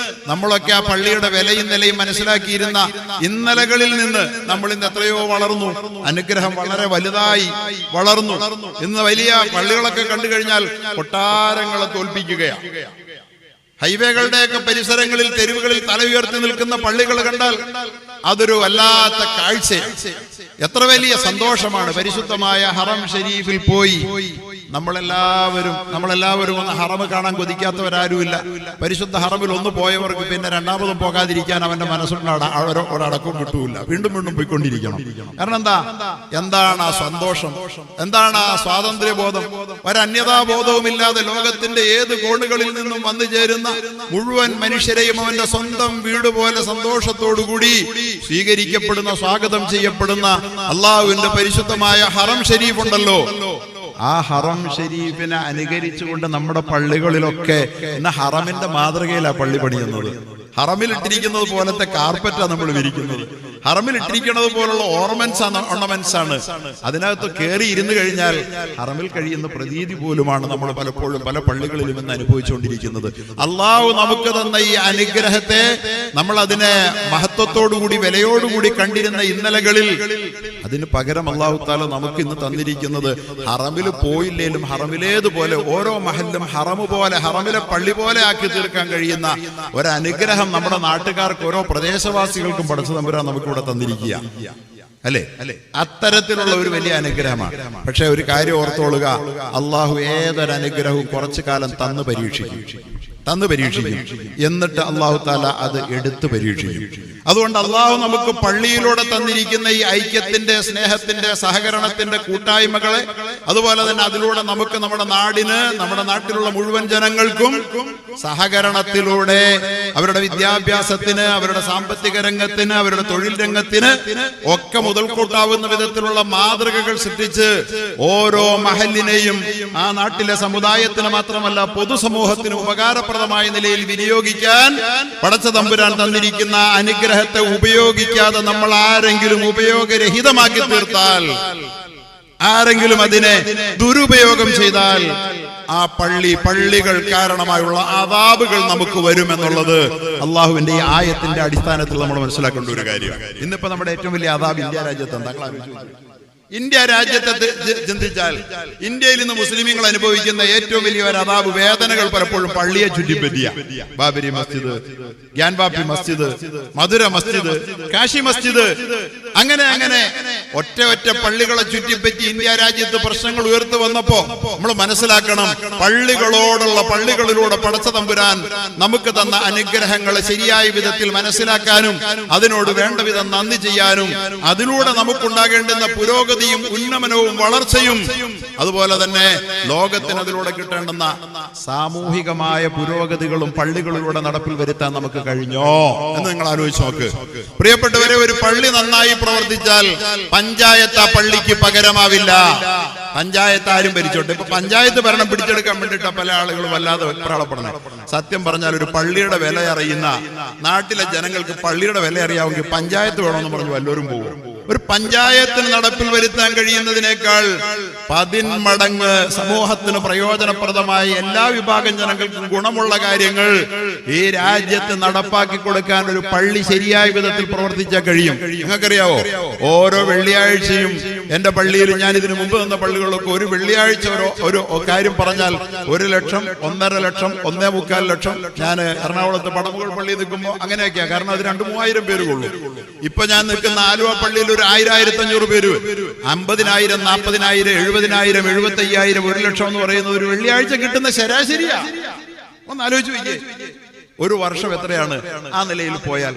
നമ്മളൊക്കെ ആ പള്ളിയുടെ വിലയും നിലയും മനസ്സിലാക്കിയിരുന്ന ഇന്നലകളിൽ നിന്ന് നമ്മൾ ഇന്ന് എത്രയോ വളർന്നു. അനുഗ്രഹം വളരെ വലുതായി വളർന്നു. ഇന്ന് വലിയ പള്ളികളൊക്കെ കണ്ടു കഴിഞ്ഞാൽ കൊട്ടാരങ്ങളെ തോൽപ്പിക്കുകയാണ്. ഹൈവേകളുടെയൊക്കെ പരിസരങ്ങളിൽ, തെരുവുകളിൽ തല ഉയർത്തി നിൽക്കുന്ന പള്ളികൾ കണ്ടാൽ അതൊരു വല്ലാത്ത കാഴ്ചയാണ്. എത്ര വലിയ സന്തോഷമാണ്. പരിശുദ്ധമായ ഹറം ഷരീഫിൽ പോയി നമ്മളെല്ലാവരും ഒന്ന് ഹറം കാണാൻ കൊതിക്കാത്തവരാരുമില്ല. പരിശുദ്ധ ഹറമിൽ ഒന്ന് പോയവർക്ക് പിന്നെ രണ്ടാമതും പോകാതിരിക്കാൻ അവന്റെ മനസ്സിലുള്ള ഒരടക്കം കിട്ടൂല. വീണ്ടും പോയിക്കൊണ്ടിരിക്കണം. കാരണം എന്താണ് ആ സന്തോഷം, എന്താണ് ആ സ്വാതന്ത്ര്യബോധം? ഒരന്യതാബോധവുമില്ലാതെ ലോകത്തിന്റെ ഏത് കോണുകളിൽ നിന്നും വന്നു ചേരുന്ന മുഴുവൻ മനുഷ്യരെയും അവന്റെ സ്വന്തം വീട് പോലെ സന്തോഷത്തോടുകൂടി സ്വീകരിക്കപ്പെടുന്ന, സ്വാഗതം ചെയ്യപ്പെടുന്ന അള്ളാഹുവിന്റെ പരിശുദ്ധമായ ഹറം ഷരീഫ് ഉണ്ടല്ലോ, ആ ഹറം ഷരീഫിനെ അനുകരിച്ചുകൊണ്ട് നമ്മുടെ പള്ളികളിലൊക്കെ ഇന്ന് ഹറമിന്റെ മാതൃകയിലാണ് പള്ളി പണിയുന്നത്. ഹറമിൽ ഇട്ടിരിക്കുന്നത് പോലത്തെ കാർപ്പറ്റാണ് നമ്മൾ വിരിക്കുന്നത്. ഹറമിൽ ഇട്ടിരിക്കുന്നത് പോലുള്ള ഓർണമെന്റ്സ് ആണ്. അതിനകത്ത് കയറി ഇരുന്ന് കഴിഞ്ഞാൽ ഹറമിൽ കഴിയുന്ന പ്രതീതി പോലുമാണ് നമ്മൾ പലപ്പോഴും പല പള്ളികളിലും ഇന്ന് അനുഭവിച്ചുകൊണ്ടിരിക്കുന്നത്. അള്ളാഹു നമുക്ക് തന്ന ഈ അനുഗ്രഹത്തെ നമ്മൾ അതിനെ മഹത്വത്തോടുകൂടി, വിലയോടുകൂടി കണ്ടിരുന്ന ഇന്നലകളിൽ അതിന് പകരം അല്ലാഹു തആല നമുക്ക് ഇന്ന് തന്നിരിക്കുന്നത് ഹറമിൽ പോയില്ലേലും ഹറമിലേതുപോലെ ഓരോ മഹല്ലും ഹറമു പോലെ, ഹറമിലെ പള്ളി പോലെ ആക്കി തീർക്കാൻ കഴിയുന്ന ഒരനുഗ്രഹം നമ്മുടെ നാട്ടുകാർക്ക്, ഓരോ പ്രദേശവാസികൾക്കും പടച്ച തമ്പുരാൻ നമുക്കിവിടെ തന്നിരിക്കുക. അല്ലേ? അത്തരത്തിലുള്ള ഒരു വലിയ അനുഗ്രഹമാണ്. പക്ഷെ ഒരു കാര്യം ഓർത്തോളുക, അള്ളാഹു ഏതൊരു അനുഗ്രഹവും കുറച്ചു കാലം തന്നു പരീക്ഷിക്കും. എന്നിട്ട് അള്ളാഹു താല അത് എടുത്തു പരീക്ഷിക്കും. അതുകൊണ്ട് അള്ളാഹു നമുക്ക് പള്ളിയിലൂടെ തന്നിരിക്കുന്ന ഈ ഐക്യത്തിന്റെ, സ്നേഹത്തിന്റെ, സഹകരണത്തിന്റെ കൂട്ടായ്മകളെ, അതുപോലെ തന്നെ അതിലൂടെ നമുക്ക് നമ്മുടെ നാടിന്, നമ്മുടെ നാട്ടിലുള്ള മുഴുവൻ ജനങ്ങൾക്കും സഹകരണത്തിലൂടെ അവരുടെ വിദ്യാഭ്യാസത്തിന്, അവരുടെ സാമ്പത്തിക രംഗത്തിന്, അവരുടെ തൊഴിൽ രംഗത്തിന് ഒക്കെ മുതൽക്കൂട്ടാവുന്ന വിധത്തിലുള്ള മാതൃകകൾ സൃഷ്ടിച്ച് ഓരോ മഹലിനെയും ആ നാട്ടിലെ സമുദായത്തിന് മാത്രമല്ല പൊതുസമൂഹത്തിന് ഉപകാരപ്രദമായ നിലയിൽ വിനിയോഗിക്കാൻ പടച്ച തമ്പുരാൻ തന്നിരിക്കുന്ന അനുഗ്രഹത്തെ ഉപയോഗിക്കാതെ നമ്മൾ ആരെങ്കിലും ഉപയോഗരഹിതമാക്കി തീർത്താൽ, ആരെങ്കിലും അതിനെ ദുരുപയോഗം ചെയ്താൽ ആ പള്ളികൾ കാരണമായുള്ള അദാബുകൾ നമുക്ക് വരുമെന്നുള്ളത് അള്ളാഹുവിന്റെ ഈ ആയത്തിന്റെ അടിസ്ഥാനത്തിൽ നമ്മൾ മനസ്സിലാക്കേണ്ട ഒരു കാര്യമാണ്. ഇന്നിപ്പോ നമ്മുടെ ഏറ്റവും വലിയ അദാബ് ഇന്ത്യ രാജ്യത്ത് എന്താ? ഇന്ത്യ രാജ്യത്തെ ചിന്തിച്ചാൽ ഇന്ത്യയിൽ നിന്ന് മുസ്ലിമീങ്ങൾ അനുഭവിക്കുന്ന ഏറ്റവും വലിയ ഒരു അദാബ്, വേദനകൾ പലപ്പോഴും പള്ളിയെ ചുറ്റിപ്പറ്റിയ ബാബരി മസ്ജിദ്, ഗ്യാൻവാപ്പി മസ്ജിദ്, മധുര മസ്ജിദ്, കാശി മസ്ജിദ്, അങ്ങനെ ഒറ്റ പള്ളികളെ ചുറ്റിപ്പറ്റി ഇന്ത്യ രാജ്യത്ത് പ്രശ്നങ്ങൾ ഉയർത്തു വന്നപ്പോ നമ്മൾ മനസ്സിലാക്കണം, പള്ളികളിലൂടെ പടച്ച തമ്പുരാൻ നമുക്ക് തന്ന അനുഗ്രഹങ്ങളെ ശരിയായ വിധത്തിൽ മനസ്സിലാക്കാനും അതിനോട് വേണ്ട വിധം നന്ദി ചെയ്യാനും അതിലൂടെ നമുക്കുണ്ടാകേണ്ടുന്ന പുരോഗതിയും ഉന്നമനവും വളർച്ചയും അതുപോലെ തന്നെ ലോകത്തിന് അതിലൂടെ കിട്ടേണ്ടുന്ന സാമൂഹികമായ പുരോഗതികളും പള്ളികളിലൂടെ നടപ്പിൽ വരുത്താൻ നമുക്ക് കഴിഞ്ഞോ എന്ന് നിങ്ങൾ ആലോചിച്ച് നോക്ക്. പ്രിയപ്പെട്ടവരെ, ഒരു പള്ളി നന്നായി പ്രവർത്തിച്ചാൽ പഞ്ചായത്ത് ആ പള്ളിക്ക് പകരമാവില്ല. പഞ്ചായത്ത് ആരും ഭരിച്ചോട്ടെ, ഇപ്പൊ പഞ്ചായത്ത് ഭരണം പിടിച്ചെടുക്കാൻ വേണ്ടിയിട്ട് പല ആളുകളും വല്ലാതെ വെപ്രാളപ്പെടണം. സത്യം പറഞ്ഞാൽ ഒരു പള്ളിയുടെ വില അറിയുന്ന നാട്ടിലെ ജനങ്ങൾക്ക് പള്ളിയുടെ വില അറിയാമെങ്കിൽ പഞ്ചായത്ത് വേണമെന്ന് പറഞ്ഞു വല്ലവരും പോകും. ഒരു പഞ്ചായത്തിന് നടപ്പിൽ വരുത്താൻ കഴിയുന്നതിനേക്കാൾ 10 മടങ്ങ് സമൂഹത്തിന് പ്രയോജനപ്രദമായ എല്ലാ വിഭാഗം ജനങ്ങൾക്കും ഗുണമുള്ള കാര്യങ്ങൾ ഈ രാജ്യത്ത് നടപ്പാക്കി കൊടുക്കാൻ ഒരു പള്ളി ശരിയായ വിധത്തിൽ പ്രവർത്തിച്ചാൽ കഴിയും. നിങ്ങൾക്കറിയാവോ, ഓരോ വെള്ളിയാഴ്ചയും എന്റെ പള്ളിയിൽ, ഞാൻ ഇതിനു മുമ്പ് നിന്ന പള്ളികളിലൊക്കെ ഒരു വെള്ളിയാഴ്ച ഒരു കാര്യം പറഞ്ഞാൽ 1 ലക്ഷം, 1.5 ലക്ഷം, 1.25 ലക്ഷം. ഞാൻ എറണാകുളത്ത് പടമുകൾ പള്ളിയിൽ നിൽക്കുമ്പോൾ അങ്ങനെയൊക്കെയാ, കാരണം അത് 2-3 പേര് കൊള്ളു. ഇപ്പൊ ഞാൻ നിൽക്കുന്ന ആലുവ പള്ളിയിൽ ഒരു 1000-1500 പേര്, 50,000, 40,000, 70,000, 75,000, 1 ലക്ഷം എന്ന് പറയുന്നത് ഒരു വെള്ളിയാഴ്ച കിട്ടുന്ന ശരാശരിയാ. ഒന്ന് ആലോചിച്ച് നോക്കിയേ, ഒരു വർഷം എത്രയാണ് ആ നിലയിൽ പോയാൽ?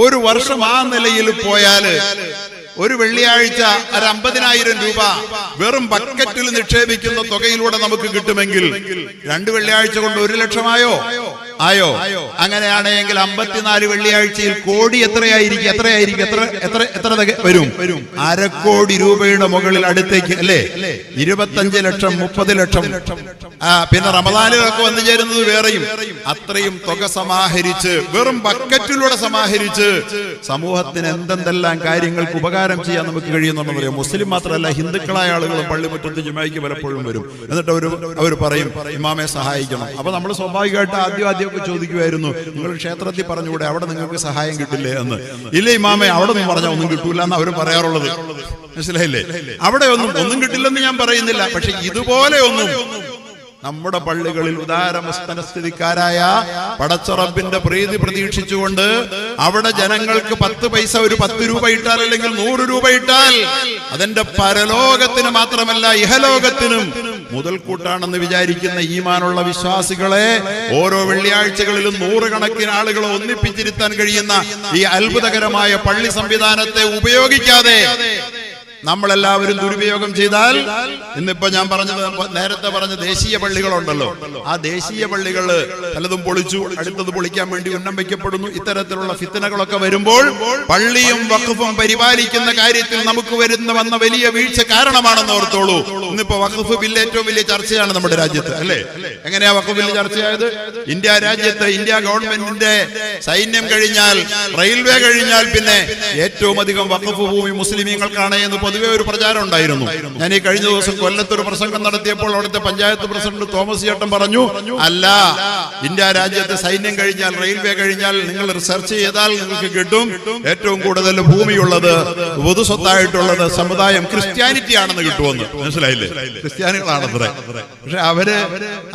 ഒരു വർഷം ആ നിലയിൽ പോയാല് ഒരു വെള്ളിയാഴ്ച 50,000 രൂപ വെറും ബക്കറ്റിൽ നിക്ഷേപിക്കുന്ന തുകയിലൂടെ നമുക്ക് കിട്ടുമെങ്കിൽ 2 വെള്ളിയാഴ്ച കൊണ്ട് 1 ലക്ഷമായോ? അങ്ങനെയാണെങ്കിൽ 54 വെള്ളിയാഴ്ചയിൽ കോടി എത്രയായിരിക്കും? എത്ര വരും? 1/2 കോടി രൂപയുടെ മുകളിൽ അടുത്തേക്ക്, അല്ലേ? 25 ലക്ഷം, 30 ലക്ഷം. പിന്നെ റമദാനിലൊക്കെ വന്നു ചേരുന്നത് വേറെയും. അത്രയും തുക സമാഹരിച്ച്, വെറും ബക്കറ്റിലൂടെ സമാഹരിച്ച് സമൂഹത്തിന് എന്തെല്ലാം കാര്യങ്ങൾക്ക് ഉപകാരം ചെയ്യാൻ നമുക്ക് കഴിയുന്നുണ്ടെന്ന് പറയാം. മുസ്ലിം മാത്രമല്ല, ഹിന്ദുക്കളായ ആളുകളും പള്ളിമുറ്റത്ത് ജുമായ്ക്ക് പലപ്പോഴും വരും. എന്നിട്ട് അവർ പറയും ഇമാമെ സഹായിക്കണം. അപ്പൊ നമ്മൾ സ്വാഭാവികമായിട്ട് ആദ്യമൊക്കെ ചോദിക്കുമായിരുന്നു, നിങ്ങൾ ക്ഷേത്രത്തിൽ പറഞ്ഞുകൂടെ, അവിടെ നിങ്ങൾക്ക് സഹായം കിട്ടില്ലേ എന്ന്. ഇല്ല ഇമാമെ, അവിടെ ഒന്നും പറഞ്ഞാൽ ഒന്നും കിട്ടൂല എന്ന് അവർ പറയാറുള്ളത്. മനസ്സിലായില്ലേ? അവിടെ ഒന്നും കിട്ടില്ലെന്ന് ഞാൻ പറയുന്നില്ല. പക്ഷെ ഇതുപോലെ ഒന്നും നമ്മുടെ പള്ളികളിൽ ഉദാരമസ്തനസ്ഥിതിക്കാരായ പടച്ചറബിന്റെ പ്രീതി പ്രതീക്ഷിച്ചുകൊണ്ട് അവിടെ ജനങ്ങൾക്ക് 10 പൈസ, ഒരു 10 രൂപ ഇട്ടാൽ അല്ലെങ്കിൽ 100 രൂപ ഇട്ടാൽ അതെന്റെ പരലോകത്തിന് മാത്രമല്ല ഇഹലോകത്തിനും മുതൽക്കൂട്ടാണെന്ന് വിചാരിക്കുന്ന ഈമാനുള്ള വിശ്വാസികളെ ഓരോ വെള്ളിയാഴ്ചകളിലും 100 കണക്കിന് ആളുകളെ ഒന്നിപ്പിച്ചിരുത്താൻ കഴിയുന്ന ഈ അത്ഭുതകരമായ പള്ളി സംവിധാനത്തെ ഉപയോഗിക്കാതെ നമ്മളെല്ലാവരും ദുരുപയോഗം ചെയ്താൽ, ഇന്നിപ്പോ ഞാൻ നേരത്തെ പറഞ്ഞ ദേശീയ പള്ളികളുണ്ടല്ലോ, ആ ദേശീയ പള്ളികള് പലതും പൊളിച്ചു, അടുത്തത് പൊളിക്കാൻ വേണ്ടി ഉന്നം വയ്ക്കപ്പെടുന്നു. ഇത്തരത്തിലുള്ള ഫിത്നകളൊക്കെ വരുമ്പോൾ പള്ളിയും വഖഫും പരിപാലിക്കുന്ന കാര്യത്തിൽ നമുക്ക് വന്ന വലിയ വീഴ്ച കാരണമാണെന്ന് ഓർത്തോളൂ. ഇന്നിപ്പോ വഖഫ് ബില്ല് ഏറ്റവും വലിയ ചർച്ചയാണ് നമ്മുടെ രാജ്യത്ത്, അല്ലേ? എങ്ങനെയാ വഖഫ് ബില്ല് ചർച്ചയായത്? ഇന്ത്യ രാജ്യത്ത് ഇന്ത്യ ഗവൺമെന്റിന്റെ സൈന്യം കഴിഞ്ഞാൽ, റെയിൽവേ കഴിഞ്ഞാൽ പിന്നെ ഏറ്റവും അധികം വഖഫ് ഭൂമി മുസ്ലിമീങ്ങൾക്കാണ് എന്ന് പൊതുവെ ഒരു പ്രചാരം ഉണ്ടായിരുന്നു. ഞാൻ ഈ കഴിഞ്ഞ ദിവസം കൊല്ലത്തൊരു പ്രസംഗം നടത്തിയപ്പോൾ അവിടുത്തെ പഞ്ചായത്ത് പ്രസിഡന്റ് തോമസ് ചേട്ടൻ പറഞ്ഞു, അല്ല, ഇന്ത്യ രാജ്യത്ത് സൈന്യം കഴിഞ്ഞാൽ, റെയിൽവേ കഴിഞ്ഞാൽ നിങ്ങൾ റിസർച്ച് ചെയ്താൽ നിങ്ങൾക്ക് കിട്ടും ഏറ്റവും കൂടുതൽ ഭൂമിയുള്ളത്, പൊതു സ്വത്തായിട്ടുള്ളത് സമുദായം ക്രിസ്ത്യാനിറ്റി ആണെന്ന് കിട്ടുമെന്ന്. മനസ്സിലായില്ലേ? ക്രിസ്ത്യാനികളാണത്രേ. പക്ഷെ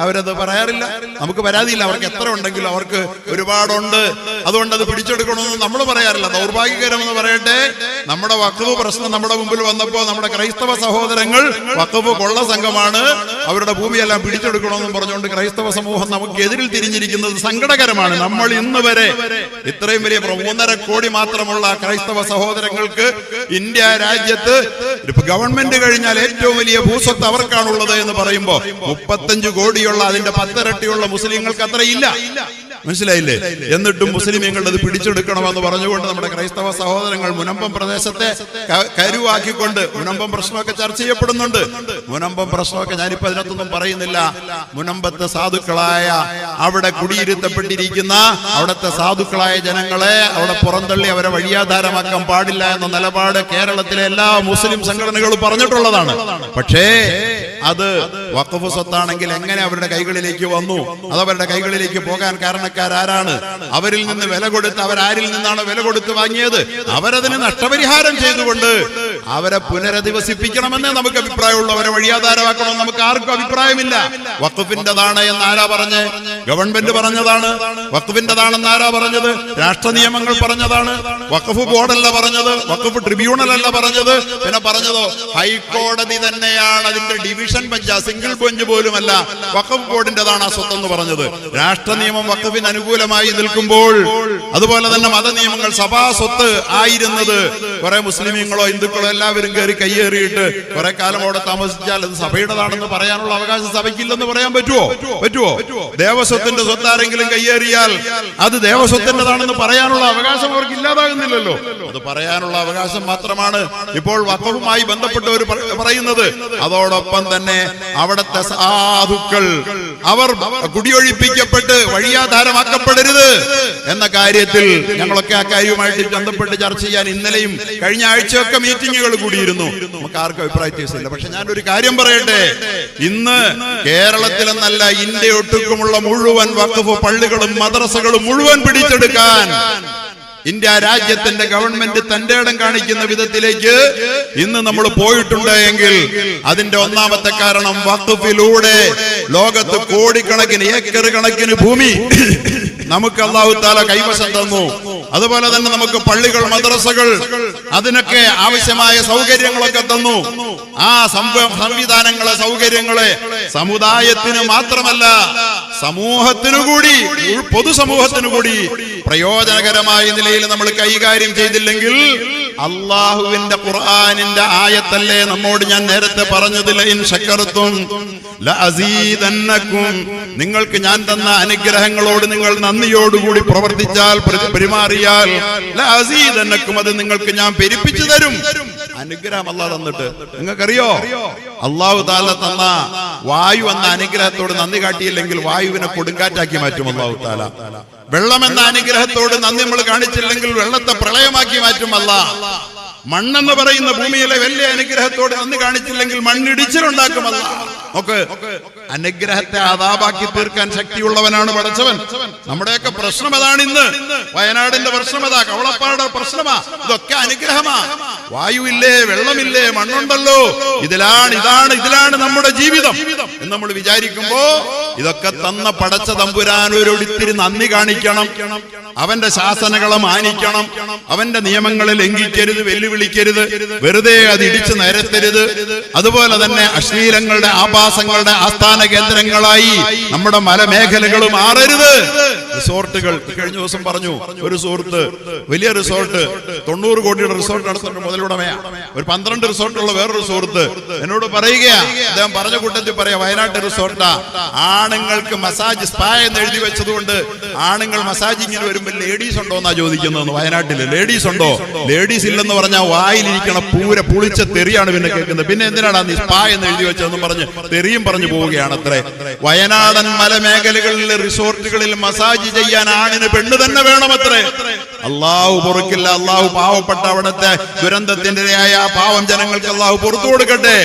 അവരത് പറയാറില്ല. നമുക്ക് പരാതിയില്ല, അവർക്ക് എത്ര ഉണ്ടെങ്കിലും അവർക്ക് ഒരുപാടുണ്ട്, അതുകൊണ്ട് അത് പിടിച്ചെടുക്കണമെന്ന് നമ്മൾ പറയാറില്ല. ദൗർഭാഗ്യകരമെന്ന് പറയട്ടെ, നമ്മുടെ വഖഫ് പ്രശ്നം നമ്മുടെ മുമ്പിൽ വന്നപ്പോ നമ്മുടെ ക്രൈസ്തവ സഹോദരങ്ങൾ വഖഫ് കൊള്ള സംഘമാണ്, അവരുടെ ഭൂമിയെല്ലാം പിടിച്ചെടുക്കണമെന്നും പറഞ്ഞുകൊണ്ട് ക്രൈസ്തവ സമൂഹം നമുക്ക് എതിരിൽ തിരിഞ്ഞിരിക്കുന്നത് സങ്കടകരമാണ്. നമ്മൾ ഇന്ന് വരെ ഇത്രയും വലിയ 3.5 കോടി മാത്രമുള്ള ക്രൈസ്തവ സഹോദരങ്ങൾക്ക് ഇന്ത്യ രാജ്യത്ത് ഗവൺമെന്റ് കഴിഞ്ഞാൽ ഏറ്റവും വലിയ ഭൂസ്വത്ത് അവർക്കാണുള്ളത് എന്ന് പറയുമ്പോ 35 കോടിയുള്ള അതിന്റെ 10 ഇരട്ടിയുള്ള മുസ്ലിങ്ങൾക്ക് അത്രയില്ല. മനസ്സിലായില്ലേ? എന്നിട്ടും മുസ്ലിമീങ്ങൾ അത് പിടിച്ചെടുക്കണമെന്ന് പറഞ്ഞുകൊണ്ട് നമ്മുടെ ക്രൈസ്തവ സഹോദരങ്ങൾ മുനമ്പം പ്രദേശത്തെ കരുവാക്കിക്കൊണ്ട് മുനമ്പം പ്രശ്നമൊക്കെ ചർച്ച ചെയ്യപ്പെടുന്നുണ്ട്. മുനമ്പം പ്രശ്നമൊക്കെ ഞാനിപ്പോ അതിനകത്തൊന്നും പറയുന്നില്ല. മുനമ്പത്തെ സാധുക്കളായ, അവിടെ കുടിയിരുത്തപ്പെട്ടിരിക്കുന്ന അവിടുത്തെ സാധുക്കളായ ജനങ്ങളെ അവിടെ പുറന്തള്ളി അവരെ വഴിയാധാരമാക്കാൻ പാടില്ല എന്ന നിലപാട് കേരളത്തിലെ എല്ലാ മുസ്ലിം സംഘടനകളും പറഞ്ഞിട്ടുള്ളതാണ്. പക്ഷേ അത് വഖഫ് സ്വത്താണെങ്കിൽ എങ്ങനെ അവരുടെ കൈകളിലേക്ക് വന്നു? അതവരുടെ കൈകളിലേക്ക് പോകാൻ കാരണക്കാരാരാണ്? അവരിൽ നിന്ന് വില കൊടുത്ത്, അവരാരിൽ നിന്നാണ് വില കൊടുത്ത് വാങ്ങിയത്? അവരതിന് നഷ്ടപരിഹാരം ചെയ്തുകൊണ്ട് അവരെ പുനരധിവസിപ്പിക്കണമെന്നേ നമുക്ക് അഭിപ്രായമുള്ളൂ. അവരെ വഴിയാധാരമാക്കണം നമുക്ക് ആർക്കും അഭിപ്രായമില്ല. വഖഫിന്റെതാണ് എന്ന് ആരാ പറഞ്ഞ്? ഗവൺമെന്റ് പറഞ്ഞതാണ്. വഖഫിന്റെതാണെന്ന് ആരാ പറഞ്ഞത്? രാഷ്ട്ര നിയമങ്ങൾ പറഞ്ഞതാണ്. വഖഫ് ബോർഡല്ല പറഞ്ഞത്, വഖഫ് ട്രിബ്യൂണൽ അല്ല പറഞ്ഞത്. പിന്നെ പറഞ്ഞതോ ഹൈക്കോടതി തന്നെയാണ്. അതിന്റെ ഡിവിഷൻ ബെഞ്ച്, സിംഗിൾ ബെഞ്ച് പോലുമല്ല വഖഫ് ബോർഡിന്റെതാണ് ആ സ്വത്തെന്ന് പറഞ്ഞത്. രാഷ്ട്ര നിയമം വഖഫിന് അനുകൂലമായി നിൽക്കുമ്പോൾ, അതുപോലെ തന്നെ മത നിയമങ്ങൾ സഭാ സ്വത്ത് ആയിരുന്നത് കുറെ മുസ്ലിമീങ്ങളോ ഹിന്ദുക്കളോ എല്ലാവരും കയറി കയ്യേറിയിട്ട് കുറെ കാലം അവിടെ താമസിച്ചാൽ അത് സഭയുടേതാണെന്ന് പറയാനുള്ള അവകാശം സഭയ്ക്കില്ലെന്ന് പറയാൻ പറ്റുമോ? ദേവസ്വത്തിന്റെ സ്വത്ത് ആരെങ്കിലും കയ്യേറിയാൽ അത് ദേവസ്വത്തിൻ്റെതാണെന്ന് പറയാനുള്ള അവകാശം അവർക്ക് ഇല്ലാതാകുന്നില്ലല്ലോ. അത് പറയാനുള്ള അവകാശം മാത്രമാണ് ഇപ്പോൾ വഖഫുമായി ബന്ധപ്പെട്ടവർ പറയുന്നത്. അതോടൊപ്പം തന്നെ അവിടുത്തെ സാധുക്കൾ അവർ കുടിയൊഴിപ്പിക്കപ്പെട്ട് വഴിയാധാരമാക്കപ്പെടരുത് എന്ന കാര്യത്തിൽ ഞങ്ങളൊക്കെ ആ കാര്യവുമായിട്ട് ബന്ധപ്പെട്ട് ചർച്ച ചെയ്യാൻ ഇന്നലെയും കഴിഞ്ഞ ആഴ്ചയൊക്കെ മീറ്റിങ്ങുകൾ കൂടിയിരുന്നു. നമുക്ക് ആർക്കും അഭിപ്രായ വ്യത്യാസമില്ല. പക്ഷെ ഞാനൊരു കാര്യം പറയട്ടെ, ഇന്ന് കേരളത്തിലെന്നല്ല ഇന്ത്യ ഒട്ടുക്കുമുള്ള മുഴുവൻ വഖഫ് പള്ളികളും മദ്രസകളും മുഴുവൻ പിടിച്ചെടുക്കാൻ ഇന്ത്യ രാജ്യത്തിന്റെ ഗവൺമെന്റ് തന്റെ ഇടം കാണിക്കുന്ന വിധത്തിലേക്ക് ഇന്ന് നമ്മൾ പോയിട്ടുണ്ട് എങ്കിൽ അതിന്റെ ഒന്നാമത്തെ കാരണം വഖഫിലൂടെ ലോകത്ത് കോടിക്കണക്കിന് ഏക്കർ കണക്കിന് ഭൂമി നമുക്ക് അല്ലാഹു തആല കൈവശം തന്നു. അതുപോലെ തന്നെ നമുക്ക് പള്ളികൾ, മദ്രസകൾ, അതിനൊക്കെ ആവശ്യമായ സൗകര്യങ്ങളൊക്കെ തന്നു. ആ സംവിധാനങ്ങളെ, സൗകര്യങ്ങളെ സമുദായത്തിന് മാത്രമല്ല സമൂഹത്തിനു കൂടി, പൊതുസമൂഹത്തിനു കൂടി പ്രയോജനകരമായ നിലയിൽ നമ്മൾ കൈകാര്യം ചെയ്തില്ലെങ്കിൽ അള്ളാഹുവിന്റെ ഖുർആനിന്റെ ആയത്തല്ലേ നമ്മോട് ഞാൻ നേരത്തെ പറഞ്ഞതിൽ ഇൻ ശക്കർതും ലഅസീദന്നകും, നിങ്ങൾക്ക് ഞാൻ തന്ന അനുഗ്രഹങ്ങളോട് നിങ്ങൾ നന്ദിയോടുകൂടി പ്രവർത്തിച്ചാൽ, പെരുമാറിയാൽ ലഅസീദന്നകും, അത് നിങ്ങൾക്ക് ഞാൻ പെരുപ്പിച്ചു തരും. അനുഗ്രഹം അല്ലാഹു തന്നിട്ട് നിങ്ങൾക്കറിയോ, അല്ലാഹു തആല തന്ന വായു എന്ന അനുഗ്രഹത്തോട് നന്ദി കാട്ടിയില്ലെങ്കിൽ വായുവിനെ കൊടുങ്കാറ്റാക്കി മാറ്റും അല്ലാഹു തആല. വെള്ളം എന്ന അനുഗ്രഹത്തോട് നന്ദി നമ്മൾ കാണിച്ചില്ലെങ്കിൽ വെള്ളത്തെ പ്രളയമാക്കി മാറ്റും അല്ലാഹ്. മണ്ണെന്ന് പറയുന്ന ഭൂമിയിലെ വലിയ അനുഗ്രഹത്തോട് നന്ദി കാണിച്ചില്ലെങ്കിൽ മണ്ണിടിച്ചിലുണ്ടാക്കും അല്ലാഹ്. നോക്ക്, അനുഗ്രഹത്തെ ആദാബാക്കി തീർക്കാൻ ശക്തിയുള്ളവനാണ് പടച്ചവൻ. നമ്മുടെയൊക്കെ പ്രശ്നം അതാണ്. ഇന്ന് വയനാടിന്റെ പ്രശ്നം അതാ, കവളപ്പാട് പ്രശ്നമാ. ഇതൊക്കെ അനുഗ്രഹമാ. വായുവില്ലേ, വെള്ളമില്ലേ, മണ്ണുണ്ടല്ലോ, ഇതിലാണ് നമ്മുടെ ജീവിതം എന്ന് നമ്മൾ വിചാരിക്കുമ്പോ ഇതൊക്കെ തന്ന പടച്ച തമ്പുരാനോരൊടിത്തിരി നന്ദി കാണിക്കണം. അവന്റെ ശാസനകളെ മാനിക്കണം. അവന്റെ നിയമങ്ങളെ ലംഘിക്കരുത്, വെല്ലുവിളിക്കരുത്, വെറുതെ അത് ഇടിച്ചു നിരത്തരുത്. അതുപോലെ തന്നെ അശ്ലീലങ്ങളുടെ, ആഭാസങ്ങളുടെ ആസ്ഥാന കേന്ദ്രങ്ങളായി നമ്മുടെ മലമേഖലകൾ മാറരുത്. റിസോർട്ടുകൾ, കഴിഞ്ഞ ദിവസം പറഞ്ഞു ഒരു സുഹൃത്ത് വലിയ റിസോർട്ട് 90 കോടിയുടെ റിസോർട്ട് നടത്തുന്ന മുതലുടമയാ. ഒരു 12 റിസോർട്ടുള്ള വേറൊരു സുഹൃത്ത് എന്നോട് പറയുകയാ, അദ്ദേഹം പറഞ്ഞ കൂട്ടത്തിൽ പറയാ, വയനാട്ട് റിസോർട്ടാ, ആണുങ്ങൾക്ക് മസാജ് സ്പാ എന്ന് എഴുതി വെച്ചതുകൊണ്ട് ആണുങ്ങൾ മസാജിങ്ങിന് വരുമ്പോൾ ലേഡീസ് ഉണ്ടോ എന്നാ ചോദിക്കുന്നതെന്ന്. വയനാട്ടില് ലേഡീസ് ഉണ്ടോ? ലേഡീസ് ഇല്ലെന്ന് പറഞ്ഞാൽ വായിലിരിക്കണ പുളിച്ച തെറിയാണ് പിന്നെ കേൾക്കുന്നത്. പിന്നെ എന്തിനാണ് നീ സ്പാ എന്ന് എഴുതി വെച്ചതെന്ന് പറഞ്ഞ് തെറിയും പറഞ്ഞു പോവുകയാണ് അത്രേ. വയനാടൻ മലമേഖലകളിലെ റിസോർട്ടുകളിൽ മസാജ് ചെയ്യാൻ ആണിന് പെണ്ണ് തന്നെ വേണമത്രേ. അള്ളാഹു പൊറുക്കില്ല. അള്ളാഹു പാവപ്പെട്ട അവിടുത്തെ ദുരന്തത്തിൻ്റെതായ പാവം ജനങ്ങൾക്ക് അള്ളാഹു പുറത്തു കൊടുക്കട്ടെ.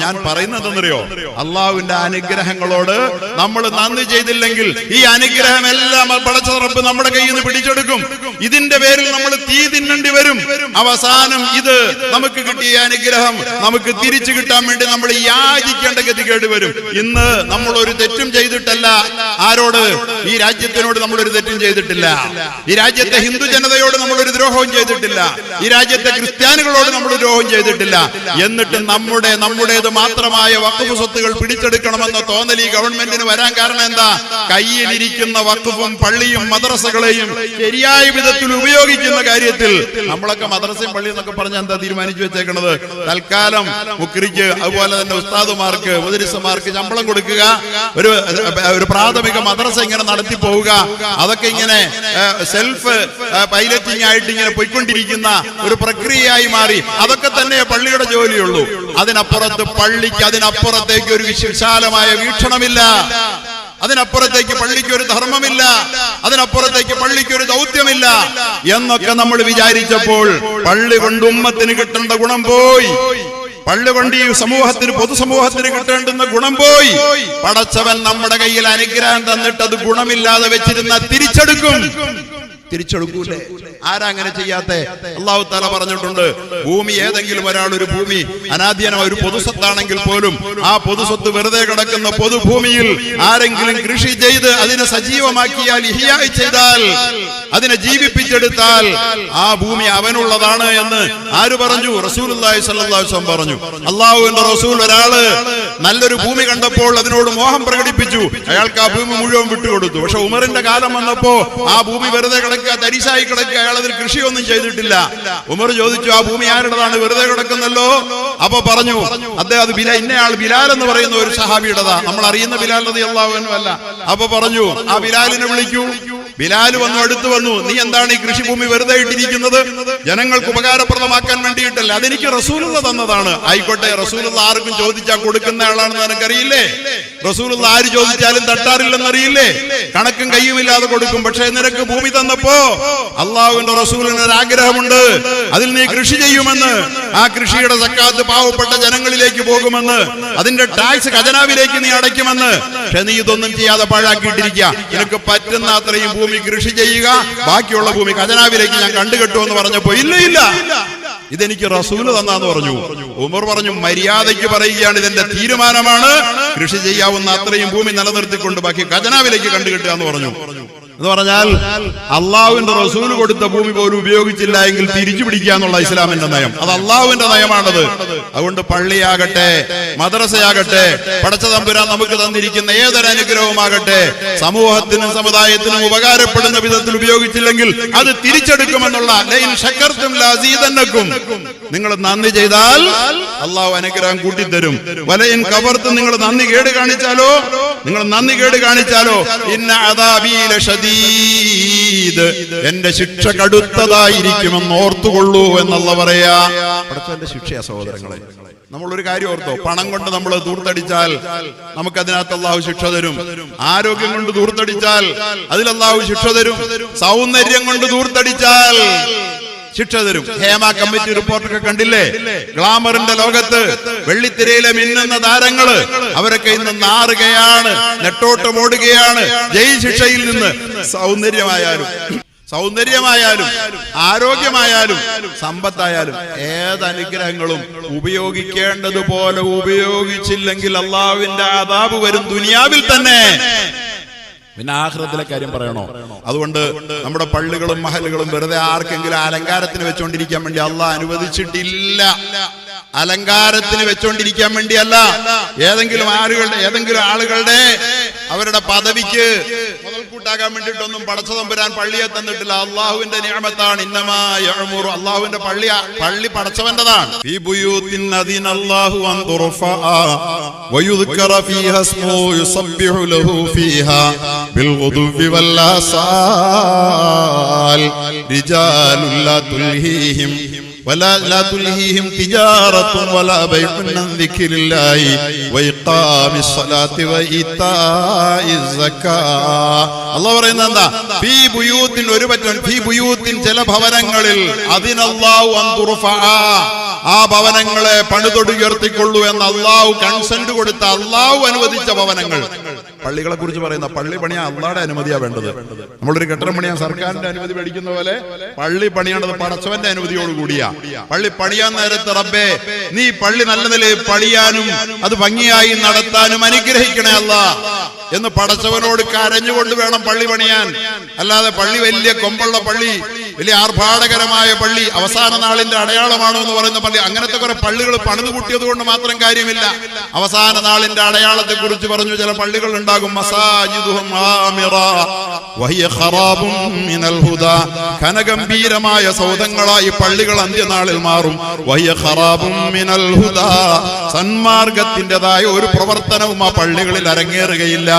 ഞാൻ പറയുന്നതെന്നറിയോ, അള്ളാഹുവിന്റെ അനുഗ്രഹങ്ങളോട് നമ്മൾ നന്ദി ചെയ്തില്ലെങ്കിൽ ഈ അനുഗ്രഹം എല്ലാം പടച്ച റബ്ബ് നമ്മുടെ കയ്യിൽ നിന്ന് പിടിച്ചെടുക്കും. ഇതിന്റെ പേരിൽ നമ്മൾ തീ തിന്നേണ്ടി വരും. അവസാനം ഇത് നമുക്ക് കിട്ടിയ അനുഗ്രഹം നമുക്ക് തിരിച്ചു കിട്ടാൻ വേണ്ടി നമ്മൾ യാചിക്കേണ്ട ഗതികേട് വരും. ഇന്ന് നമ്മൾ ഒരു തെറ്റും ചെയ്തിട്ടല്ല. ആരോട്? ഈ രാജ്യത്തിനോട് നമ്മൾ ഒരു തെറ്റും ചെയ്തിട്ടില്ല. ഈ രാജ്യത്തെ ഹിന്ദു ജനതയോട് നമ്മൾ ഒരു ദ്രോഹവും ചെയ്തിട്ടില്ല. ഈ രാജ്യത്തെ ക്രിസ്ത്യാനികളോട് നമ്മൾ ദ്രോഹം ചെയ്തിട്ടില്ല. എന്നിട്ട് നമ്മുടേത് മാത്രമായ വഖഫ് സ്വത്തുകൾ പിടിച്ചെടുക്കണമെന്ന തോന്നൽ ഈ ഗവൺമെന്റിന് വരാൻ കാരണം എന്താ? കയ്യിലിരിക്കുന്ന വഖഫും പള്ളിയും മദ്രസകളെയും ശരിയായ വിധത്തിൽ ഉപയോഗിക്കുന്ന കാര്യത്തിൽ നമ്മളൊക്കെ മദ്രസയും പള്ളി എന്നൊക്കെ പറഞ്ഞാൽ എന്താ തീരുമാനിച്ചു വെച്ചേക്കുന്നത്? തൽക്കാലം മുക്രിക്ക്, അതുപോലെ തന്നെ ഉസ്താദുമാർക്ക്, മുദരിസമാർക്ക് ശമ്പളം കൊടുക്കുക, ഒരു പ്രാഥമിക മദ്രസ ഇങ്ങനെ നടത്തി പോവുക, അതൊക്കെ ഇങ്ങനെ സെൽഫ് പൈലറ്റിംഗ് ആയിട്ട് ഇങ്ങനെ പോയിക്കൊണ്ടിരിക്കുന്ന ഒരു പ്രക്രിയയായി മാറി. അതൊക്കെ തന്നെ പള്ളിയുടെ ജോലിയുള്ളൂ. അതിനപ്പുറത്ത് പള്ളിക്ക് അതിനപ്പുറത്തേക്ക് ഒരു വിശാലമായ വീക്ഷണമില്ല. അതിനപ്പുറത്തേക്ക് പള്ളിക്ക് ഒരു ധർമ്മമില്ല. അതിനപ്പുറത്തേക്ക് പള്ളിക്ക് ഒരു ദൗത്യമില്ല എന്നൊക്കെ നമ്മൾ വിചാരിച്ചപ്പോൾ പള്ളി കൊണ്ട് ഉമ്മത്തിന് കിട്ടേണ്ട ഗുണം പോയി. പള്ളി കൊണ്ട് ഈ സമൂഹത്തിന്, പൊതുസമൂഹത്തിന് കിട്ടേണ്ടുന്ന ഗുണം പോയി. പടച്ചവൻ നമ്മുടെ കയ്യിൽ അനുഗ്രഹം തന്നിട്ട് അത് ഗുണമില്ലാതെ വെച്ചിരുന്ന തിരിച്ചെടുക്കൂലേ? ആരാ അങ്ങനെ ചെയ്യാത്ത? അല്ലാഹു തആല പറഞ്ഞിട്ടുണ്ട്, ഭൂമി ഏതെങ്കിലും ഒരാൾ ഒരു ഭൂമി അനാദ്യമായ ഒരു പൊതുസ്വത്താണെങ്കിൽ പോലും ആ പൊതുസ്വത്ത് വെറുതെ കിടക്കുന്ന പൊതുഭൂമിയിൽ ആരെങ്കിലും കൃഷി ചെയ്ത് അതിനെ സജീവമാക്കിയാൽ, ഇഹ്യാ ചെയ്താൽ, അതിനെ ജീവിപ്പിച്ചെടുത്താൽ ആ ഭൂമി അവനുള്ളതാണ് എന്ന് ആര് പറഞ്ഞു? റസൂലുള്ളാഹി സ്വല്ലല്ലാഹു അലൈഹി വസല്ലം പറഞ്ഞു. അല്ലാഹുവിന്റെ റസൂൽ ഒരാള് നല്ലൊരു ഭൂമി കണ്ടപ്പോൾ അതിനോട് മോഹം പ്രകടിപ്പിച്ചു. അയാൾക്ക് ആ ഭൂമി മുഴുവൻ വിട്ടുകൊടുത്തു. പക്ഷെ ഉമറിന്റെ കാലം വന്നപ്പോ ആ ഭൂമി വെറുതെ തരിശായി കിടക്കുക, അയാൾ അതിൽ കൃഷിയൊന്നും ചെയ്തിട്ടില്ല. ഉമർ ചോദിച്ചു, ആ ഭൂമി ആരുടേതാണ്? വെറുതെ കിടക്കുന്നല്ലോ. അപ്പൊ പറഞ്ഞു, അദ്ദേഹം ഇന്നയാൾ ബിലാൽ എന്ന് പറയുന്ന ഒരു സഹാബിയുടേതാ. നമ്മൾ അറിയുന്ന ബിലാൽ റളിയല്ലാഹു അൻഹു അല്ല. അപ്പൊ പറഞ്ഞു, ആ ബിലാലിനെ വിളിക്കൂ. ബിലാൽ അടുത്തു വന്നു. നീ എന്താണ് ഈ കൃഷിഭൂമി വെറുതെ ഇട്ടിരിക്കുന്നത്? ജനങ്ങൾക്ക് ഉപകാരപ്രദമാക്കാൻ വേണ്ടിയിട്ടല്ല, അതെനിക്ക് റസൂലുള്ള തന്നതാണ്. ആയിക്കോട്ടെ, റസൂലുള്ള ആർക്കും ചോദിച്ചാൽ കൊടുക്കുന്ന ആളാണെന്ന് നിനക്കറിയില്ലേ? റസൂലുള്ള ആര് ചോദിച്ചാലും തട്ടാറില്ലെന്നറിയില്ലേ? കണക്കും കയ്യുമില്ലാതെ കൊടുക്കും. പക്ഷെ നിനക്ക് ഭൂമി തന്നപ്പോ അള്ളാഹുവിന്റെ റസൂലിന് ഒരു ആഗ്രഹമുണ്ട്, അതിൽ നീ കൃഷി ചെയ്യുമെന്ന്. ആ കൃഷിയുടെ സക്കാത്ത് പാവപ്പെട്ട ജനങ്ങളിലേക്ക് പോകുമെന്ന്, അതിന്റെ ടാക്സ് ഖജനാവിലേക്ക് നീ അടയ്ക്കുമെന്ന്. പക്ഷെ നീ ഇതൊന്നും ചെയ്യാതെ പാഴാക്കിയിട്ടിരിക്കുക. നിനക്ക് പറ്റുന്ന അത്രയും ഭൂമി കൃഷി ചെയ്യുക, ബാക്കിയുള്ള ഭൂമി ഖജനാവിലേക്ക് ഞാൻ കണ്ടുകെട്ടുമെന്ന് പറഞ്ഞപ്പോ ഇല്ല, ഇതെനിക്ക് റസൂല് തന്നാന്ന് പറഞ്ഞു. ഉമർ പറഞ്ഞു, മര്യാദയ്ക്ക് പറയുകയാണ്, ഇതെന്റെ തീരുമാനമാണ്. കൃഷി ചെയ്യാവുന്ന അത്രയും ഭൂമി നിലനിർത്തിക്കൊണ്ട് ബാക്കി ഖജനാവിലേക്ക് കണ്ടുകെട്ടുക എന്ന് പറഞ്ഞു. എന്ന് പറഞ്ഞാൽ അള്ളാഹുവിന്റെ റസൂൽ കൊടുത്ത ഭൂമി പോലും ഉപയോഗിച്ചില്ല എങ്കിൽ തിരിച്ചു പിടിക്കുക എന്നുള്ള ഇസ്ലാമിന്റെ നയം. അത് അള്ളാഹുവിന്റെ നയമാണത്. അതുകൊണ്ട് പള്ളിയാകട്ടെ, മദ്രസയാകട്ടെ, പടച്ച തമ്പുരാൻ നമുക്ക് തന്നിരിക്കുന്ന ഏതൊരു അനുഗ്രഹവുമാകട്ടെ, സമൂഹത്തിനും സമുദായത്തിനും ഉപകാരപ്പെടുന്ന വിധത്തിൽ ഉപയോഗിച്ചില്ലെങ്കിൽ അത് തിരിച്ചെടുക്കുമെന്നുള്ള ലൈൻ ശക്കർതും ലഅസീദന്നകും. നിങ്ങൾ നന്ദി ചെയ്താൽ അള്ളാഹു അനുഗ്രഹം കൂട്ടിത്തരും. വലയിൻ കഫർതും, നിങ്ങൾ നന്ദി കേട് കാണിച്ചാലോ ഇന്ന അദാബീ ലശദീദ്, എന്റെ ശിക്ഷ കടുത്തതായിരിക്കുമെന്ന് ഓർത്തുകൊള്ളൂ എന്നുള്ള പറയാ. പടച്ചവന്റെ ശിക്ഷയാ സഹോദരങ്ങളെ. നമ്മളൊരു കാര്യം ഓർത്തോ, പണം കൊണ്ട് നമ്മൾ ദൂർത്തടിച്ചാൽ നമുക്കതിനകത്ത് അള്ളാഹു ശിക്ഷ തരും. ആരോഗ്യം കൊണ്ട് ദൂർത്തടിച്ചാൽ അതിൽ അള്ളാഹു ശിക്ഷ തരും. സൗന്ദര്യം കൊണ്ട് ദൂർത്തടിച്ചാൽ ശിക്ഷ തരും. ഹേമ കമ്മിറ്റി റിപ്പോർട്ടൊക്കെ കണ്ടില്ലേ? ഗ്ലാമറിന്റെ ലോകത്ത് വെള്ളിത്തിരയിലെ മിന്നുന്ന താരങ്ങള് അവരൊക്കെ ഇന്ന് നാറുകയാണ്, നെട്ടോട്ടമോടുകയാണ് ജയിൽ ശിക്ഷയിൽ നിന്ന്. സൗന്ദര്യമായാലും ആരോഗ്യമായാലും സമ്പത്തായാലും ഏതനുഗ്രഹങ്ങളും ഉപയോഗിക്കേണ്ടതുപോലെ ഉപയോഗിച്ചില്ലെങ്കിൽ അള്ളാഹുവിന്റെ അദാബ് വരും ദുനിയാവിൽ തന്നെ. പിന്നെ ആഖിറത്തിലെ കാര്യം പറയണോ? അതുകൊണ്ട് നമ്മുടെ പള്ളികളും മഹലുകളും വെറുതെ ആർക്കെങ്കിലും അലങ്കാരത്തിന് വെച്ചോണ്ടിരിക്കാൻ വേണ്ടി അള്ളാഹ് അനുവദിച്ചിട്ടില്ല. അലങ്കാരത്തിന് വെച്ചോണ്ടിരിക്കാൻ വേണ്ടിയല്ല. ഏതെങ്കിലും ആളുകളുടെ അവരുടെ പദവിക്ക് മുതൽക്കൂട്ടാക്കാൻ വേണ്ടിയിട്ടൊന്നും പടച്ച തമ്പുരാൻ പള്ളിയെ തന്നിട്ടില്ല. അള്ളാഹുവിന്റെ നിഅമത്താണ്. ഇന്നമാ യഅ്മുറു, അള്ളാഹുവിന്റെ പള്ളി പടച്ചവന്റെതാണ്. ഫീ ബുയൂത്തിൻ അദിനല്ലാഹു അൻ തുർഫഅ വയുദ്കറ ഫീഹാ ഇസ്മുഹു യുസബ്ബിഹു ലഹു ഫീഹാ ബിൽ ഗുദുവി വൽ ആസാൽ റിജാലുൻ ലാ തുൽഹീഹിം ولا تلهيهم تجارة ولا بيع عن ذكر الله وإقام ഇഖാമിസ് സ്വലാത്തി വ ഈതാഇസ് സക്കാത്ത്. അല്ലാഹു പറയുന്നത് എന്താ? ഫീ ബുയൂത്തിൻ, ഒരു പറ്റം ഫീ ബുയൂത്തിൻ, ചില ഭവനങ്ങളിൽ അതിനല്ലാഹു അൻ തുർഫഅ, ആ ഭവനങ്ങളെ പണിതൊടുയർത്തിക്കൊള്ളൂ എന്ന് അല്ലാഹു കൺസെന്റ് കൊടുത്ത, അല്ലാഹു അനുവദിച്ച ഭവനങ്ങൾ. പള്ളികളെ കുറിച്ച് പറയുന്ന, പള്ളി പണിയാൻ അള്ളാഹുടെ അനുമതിയാ വേണ്ടത്. നമ്മളൊരു കെട്ടിടം പണിയാൻ സർക്കാരിന്റെ അനുമതി മേടിക്കുന്ന പോലെ പള്ളി പണിയേണ്ടത് പടച്ചവന്റെ അനുമതിയോട് കൂടിയാ. പള്ളി പണിയാൻ നേരത്തെ റബ്ബേ നീ പള്ളി നല്ല നിലയിൽ പണിയാനും അത് ഭംഗിയായി നടത്താനും അനുഗ്രഹിക്കണേ അല്ലാഹ് എന്ന് പടച്ചവനോട് കരഞ്ഞുകൊണ്ട് വേണം പള്ളി പണിയാൻ. അല്ലാതെ പള്ളി വലിയ കൊമ്പുള്ള പള്ളി, വലിയ ആർഭാടകരമായ പള്ളി, അവസാന നാളിന്റെ അടയാളമാണോ എന്ന് പറയുന്ന പള്ളി, അങ്ങനത്തെ കുറെ പള്ളികൾ പണിതു കൂട്ടിയത് കൊണ്ട് മാത്രം കാര്യമില്ല. അവസാന നാളിന്റെ അടയാളത്തെ കുറിച്ച് പറഞ്ഞു. ചില പള്ളികൾ ഉണ്ടാകും, മസാജിദുഹും ആമിറ വഹിയ ഖറാബും മിനൽ ഹുദാ, ഘനഗംഭീരമായ സൗധങ്ങളായി പള്ളികൾ അന്ത്യനാളിൽ മാറും. വഹിയ ഖറാബും മിനൽ ഹുദാ, സന്മാർഗത്തിൻ്റെതായ ഒരു പ്രവർത്തനവും ആ പള്ളികളിൽ അരങ്ങേറുകയില്ല.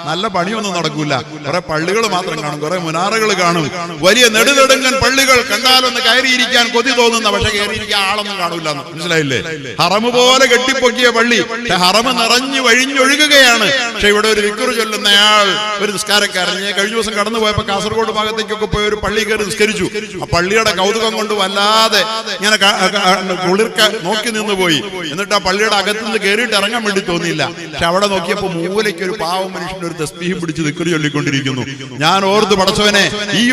നല്ല പണിയൊന്നും നടക്കൂല. കുറെ പള്ളികൾ മാത്രം കാണും, കുറെ മുനാറകൾ കാണും, വലിയ നെടുനെടുങ്ങൻ പള്ളികൾ, കണ്ടാലൊന്ന് കയറിയിരിക്കാൻ കൊതി തോന്നുന്ന, പക്ഷെ കയറിയിരിക്കാൻ ആളൊന്നും കാണൂല. മനസ്സിലായില്ലേ? ഹറമ് പോലെ കെട്ടിപ്പൊക്കിയ പള്ളി, ഹറമ് നിറഞ്ഞു വഴിഞ്ഞൊഴുകുകയാണ്. പക്ഷെ ഇവിടെ ഒരു ദിക്ർ ചൊല്ലുന്നയാൾ, ഒരു നിസ്കാരക്കാരൻ, കഴിഞ്ഞ ദിവസം കടന്നു പോയപ്പോ കാസർഗോഡ് ഭാഗത്തേക്കൊക്കെ പോയി ഒരു പള്ളി കയറി നിസ്കരിച്ചു. ആ പള്ളിയുടെ കൗതുകം കൊണ്ട് വല്ലാതെ ഇങ്ങനെ കുളിർക്ക നോക്കി നിന്ന് പോയി. എന്നിട്ട് ആ പള്ളിയുടെ അകത്തുനിന്ന് കയറിയിട്ട് ഇറങ്ങാൻ വേണ്ടി തോന്നിയില്ല. പക്ഷെ അവിടെ നോക്കിയപ്പോ മൂലയ്ക്ക് ഒരു പാവം മനുഷ്യന്റെ ഒരു തസ്ബീഹ് പിടിച്ച് ദിക്ർ ചൊല്ലിക്കൊണ്ടിരിക്കുന്നു. ഞാൻ ഓർത്ത്, പടച്ചവനെ, ഈ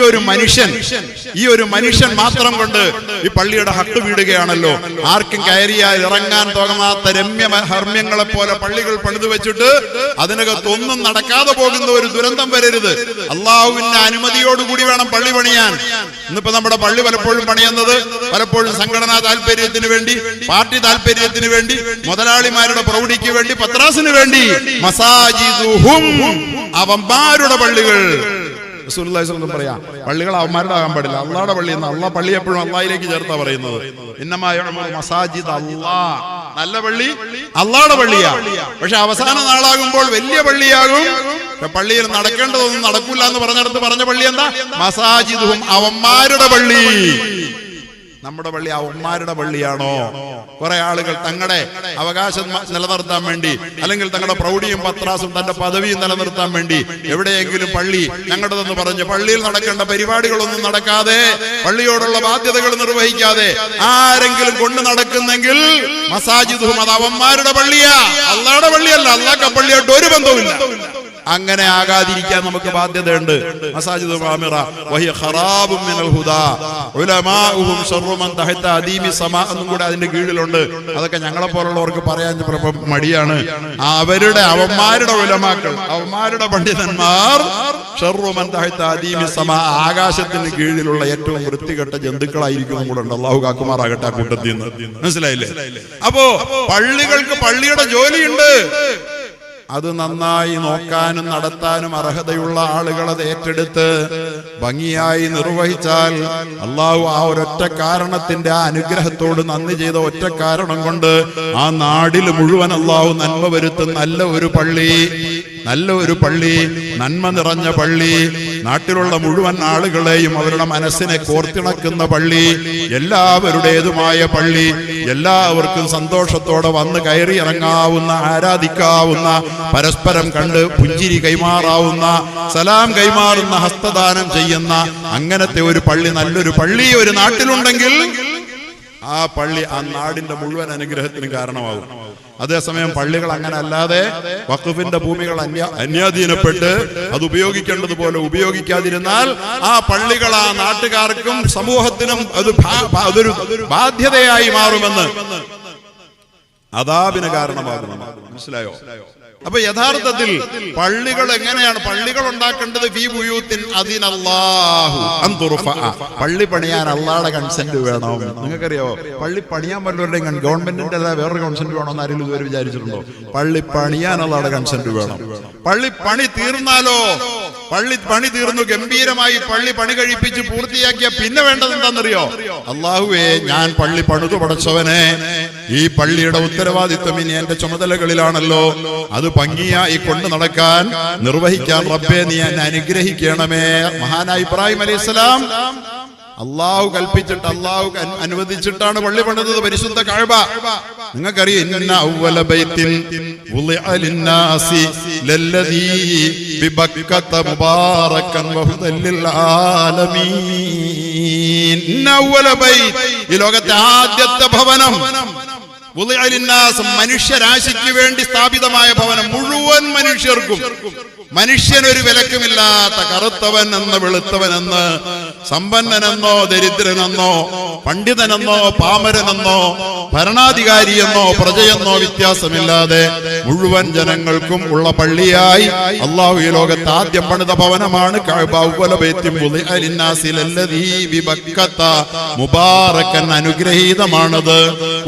ഒരു മനുഷ്യൻ മാത്രം കൊണ്ട് ഈ പള്ളിയുടെ ഹക്ക് വീടുകയാണല്ലോ. ആർക്കും കയറിയാൽ ഇറങ്ങാൻ തോന്നാത്ത ഹർമ്യങ്ങളെ പോലെ പള്ളികൾ പണിതു വെച്ചിട്ട് അതിനകത്തൊന്നും നടക്കാതെ പോകുന്ന ഒരു ദുരന്തം വരരുത്. അള്ളാഹുവിന്റെ അനുമതിയോടുകൂടി വേണം പള്ളി പണിയാൻ. ഇന്നിപ്പോ നമ്മുടെ പള്ളി പലപ്പോഴും പണിയുന്നത് പലപ്പോഴും സംഘടനാ താല്പര്യത്തിന് വേണ്ടി, പാർട്ടി താല്പര്യത്തിന് വേണ്ടി, മുതലാളിമാരുടെ പ്രൗഢിക്ക് വേണ്ടി, പത്രാസിന് വേണ്ടി. മസാജിദുഹും, അവന്മാരുടെ പള്ളികൾ. റസൂലുള്ളാഹി സ്വല്ലല്ലാഹു അലൈഹി വസല്ലം പറയാ, പള്ളികൾ അവന്മാരുടെ ആകാൻ പാടില്ല, അള്ളാഹുടെ പള്ളി എന്ന്. അള്ളാഹ് പള്ളി എപ്പോഴും അള്ളാഹിലേക്ക് ചേർത്താ പറയുന്നത്. ഇന്നമാ യഅ്മുറു മസാജിദ് അല്ലാഹ്, നല്ല പള്ളി അള്ളാഹുടെ പള്ളിയാ. പക്ഷെ അവസാന നാളാകുമ്പോൾ വലിയ പള്ളിയാകും. പള്ളിയിൽ നടക്കേണ്ടതൊന്നും നടക്കൂല എന്ന് പറഞ്ഞിടത്ത് പറഞ്ഞ പള്ളി എന്താ? മസാജിദുഹും, അവന്മാരുടെ പള്ളി. നമ്മുടെ പള്ളി അവന്മാരുടെ പള്ളിയാണോ? കുറെ ആളുകൾ തങ്ങളുടെ അവകാശം നിലനിർത്താൻ വേണ്ടി, അല്ലെങ്കിൽ തങ്ങളുടെ പ്രൗഢിയും പത്രാസും തന്റെ പദവിയും നിലനിർത്താൻ വേണ്ടി എവിടെയെങ്കിലും പള്ളി ഞങ്ങളുടെതെന്ന് പറഞ്ഞ് പള്ളിയിൽ നടക്കേണ്ട പരിപാടികളൊന്നും നടക്കാതെ, പള്ളിയോടുള്ള ബാധ്യതകൾ നിർവഹിക്കാതെ ആരെങ്കിലും കൊണ്ടു നടക്കുന്നെങ്കിൽ മസാജിദുഹും, അത് അവന്മാരുടെ പള്ളിയാ, അള്ളാഹുടെ പള്ളിയല്ല. അള്ളാഹ് ആ പള്ളിയായിട്ട് ഒരു ബന്ധവുമില്ല. അങ്ങനെ ആകാതിരിക്കാൻ നമുക്ക് ബാധ്യതയുണ്ട്. മസാജിദുൽ ആമിറ വഹിയ ഖറാബും മിനൽ ഹുദാ ഉലമാഉഹും ശർറു മൻ തഹത അദീമി സമാ എന്നും കൂടെ അതിന്റെ കീഴിലുണ്ട്. അതൊക്കെ ഞങ്ങളെ പോലുള്ളവർക്ക് പറയാൻ മടിയാണ്. അവന്മാരുടെ ഉലമാക്കൾ, അവന്മാരുടെ പണ്ഡിതന്മാർ, ശർറു മൻ തഹത അദീമി സമാ, ആകാശത്തിന് കീഴിലുള്ള ഏറ്റവും വൃത്തികെട്ട ജന്തുക്കളായിരിക്കും കൂടെ ഉണ്ട്. അല്ലാഹു കാക്കുമാറാകട്ടെ ആ കൂട്ടത്തിൽ നിന്ന്. മനസ്സിലായില്ലേ? അപ്പോ പള്ളികൾക്ക് പള്ളിയുടെ ജോലിയുണ്ട്. അത് നന്നായി നോക്കാനും നടത്താനും അർഹതയുള്ള ആളുകൾ അത് ഏറ്റെടുത്ത് ഭംഗിയായി നിർവഹിച്ചാൽ അള്ളാഹു ആ ഒരൊറ്റ കാരണത്തിന്റെ, ആ അനുഗ്രഹത്തോട് നന്ദി ചെയ്ത ഒറ്റ കാരണം കൊണ്ട് ആ നാടിൽ മുഴുവൻ അള്ളാഹു നന്മ വരുത്തും. നല്ല ഒരു പള്ളി, നന്മ നിറഞ്ഞ പള്ളി, നാട്ടിലുള്ള മുഴുവൻ ആളുകളെയും അവരുടെ മനസ്സിനെ കോർത്തിണക്കുന്ന പള്ളി, എല്ലാവരുടേതുമായ പള്ളി, എല്ലാവർക്കും സന്തോഷത്തോടെ വന്ന് കയറി ഇറങ്ങാവുന്ന, ആരാധിക്കാവുന്ന, പരസ്പരം കണ്ട് പുഞ്ചിരി കൈമാറാവുന്ന, സലാം കൈമാറുന്ന, ഹസ്തദാനം ചെയ്യുന്ന അങ്ങനത്തെ ഒരു പള്ളി, നല്ലൊരു പള്ളി ഒരു നാട്ടിലുണ്ടെങ്കിൽ ആ പള്ളി ആ നാടിന്റെ മുഴുവൻ അനുഗ്രഹത്തിന് കാരണമാകും. അതേസമയം പള്ളികൾ അങ്ങനെ അല്ലാതെ വഖഫിന്റെ ഭൂമികൾ അന്യാധീനപ്പെട്ട് അത് ഉപയോഗിക്കേണ്ടതുപോലെ ഉപയോഗിക്കാതിരുന്നാൽ ആ പള്ളികൾ ആ നാട്ടുകാർക്കും സമൂഹത്തിനും അതൊരു ബാധ്യതയായി മാറുമെന്ന്, അദാബിന് കാരണമാകും. മനസ്സിലായോ? അപ്പൊ യഥാർത്ഥത്തിൽ പള്ളികൾ എങ്ങനെയാണ് പള്ളികൾ ഉണ്ടാക്കേണ്ടത്? ഫീ ബുയൂത്തിൻ അദിനല്ലാഹു അൻ തുർഫഅ, പള്ളി പണിയാൻ അള്ളാഹുടെ കൺസെന്റ് വേണം. നിങ്ങൾക്കറിയാവോ, പള്ളി പണിയാൻ വല്ലവരുടെയും ഗവൺമെന്റിന്റെ വേറൊരു കൺസെന്റ് വേണമെന്ന് ആരെങ്കിലും ഇതുവരെ വിചാരിച്ചിട്ടുണ്ടോ? പള്ളി പണിയാൻ അള്ളാഹുടെ കൺസെന്റ് വേണം. പള്ളി പണി തീർന്നാലോ, പള്ളി പണി തീർന്നു ഗംഭീരമായി പള്ളി പണി കഴിപ്പിച്ച് പൂർത്തിയാക്കിയ പിന്നെ വേണ്ടത് എന്താണെന്നറിയോ? അള്ളാഹുവേ, ഞാൻ പള്ളി പണിതു പടച്ചവനെ, ഈ പള്ളിയുടെ ഉത്തരവാദിത്വം ഇനി എന്റെ ചുമതലകളിലാണല്ലോ, അത് ഭംഗിയായി കൊണ്ടു നടക്കാൻ, നിർവഹിക്കാൻ റബ്ബേ നീ എന്നെ അനുഗ്രഹിക്കണമേ. മഹാനായ ഇബ്രാഹിം അലൈഹിസ്സലാം അള്ളാഹു കൽപ്പിച്ചിട്ട് അള്ളാഹു അനുവദിച്ചിട്ടാണ് പള്ളി പണിതത് പരിശുദ്ധ കഅബ. നിങ്ങൾക്കറിയാം, ഇന്ന അവ്വല ബൈത്തിൻ വുളിഅ ലിന്നാസി ലല്ലദീ ബിബക്കത മുബാറകൻ വഹുദൽ ലിൽ ആലമീൻ. ഇന്ന അവ്വല ബൈത്ത്, ഈ ലോകത്തെ ആദ്യത്തെ ഭവനം, വുളിഅ ലിന്നാസ്, മനുഷ്യരാശിക്ക് വേണ്ടി സ്ഥാപിതമായ ഭവനം, മുഴുവൻ മനുഷ്യർക്കും. മനുഷ്യനൊരു വിലക്കുമില്ലാത്ത, കറുത്തവൻ എന്ന് വെളുത്തവനെന്ന്, സമ്പന്നനെന്നോ ദരിദ്രനെന്നോ, പണ്ഡിതനെന്നോ പാമരനെന്നോ, ഭരണാധികാരിയെന്നോ പ്രജയെന്നോ വ്യത്യാസമില്ലാതെ മുഴുവൻ ജനങ്ങൾക്കും ഉള്ള പള്ളിയായി അള്ളാഹു ഈ ലോകത്ത് ആദ്യം പണിത ഭവനമാണ് കഅബ. അവ്വല ബൈത്തിൻ വുളിഅ ലിന്നാസി ലല്ലദീ ബിബക്കത മുബാറകൻ, അനുഗ്രഹീതമാണത്.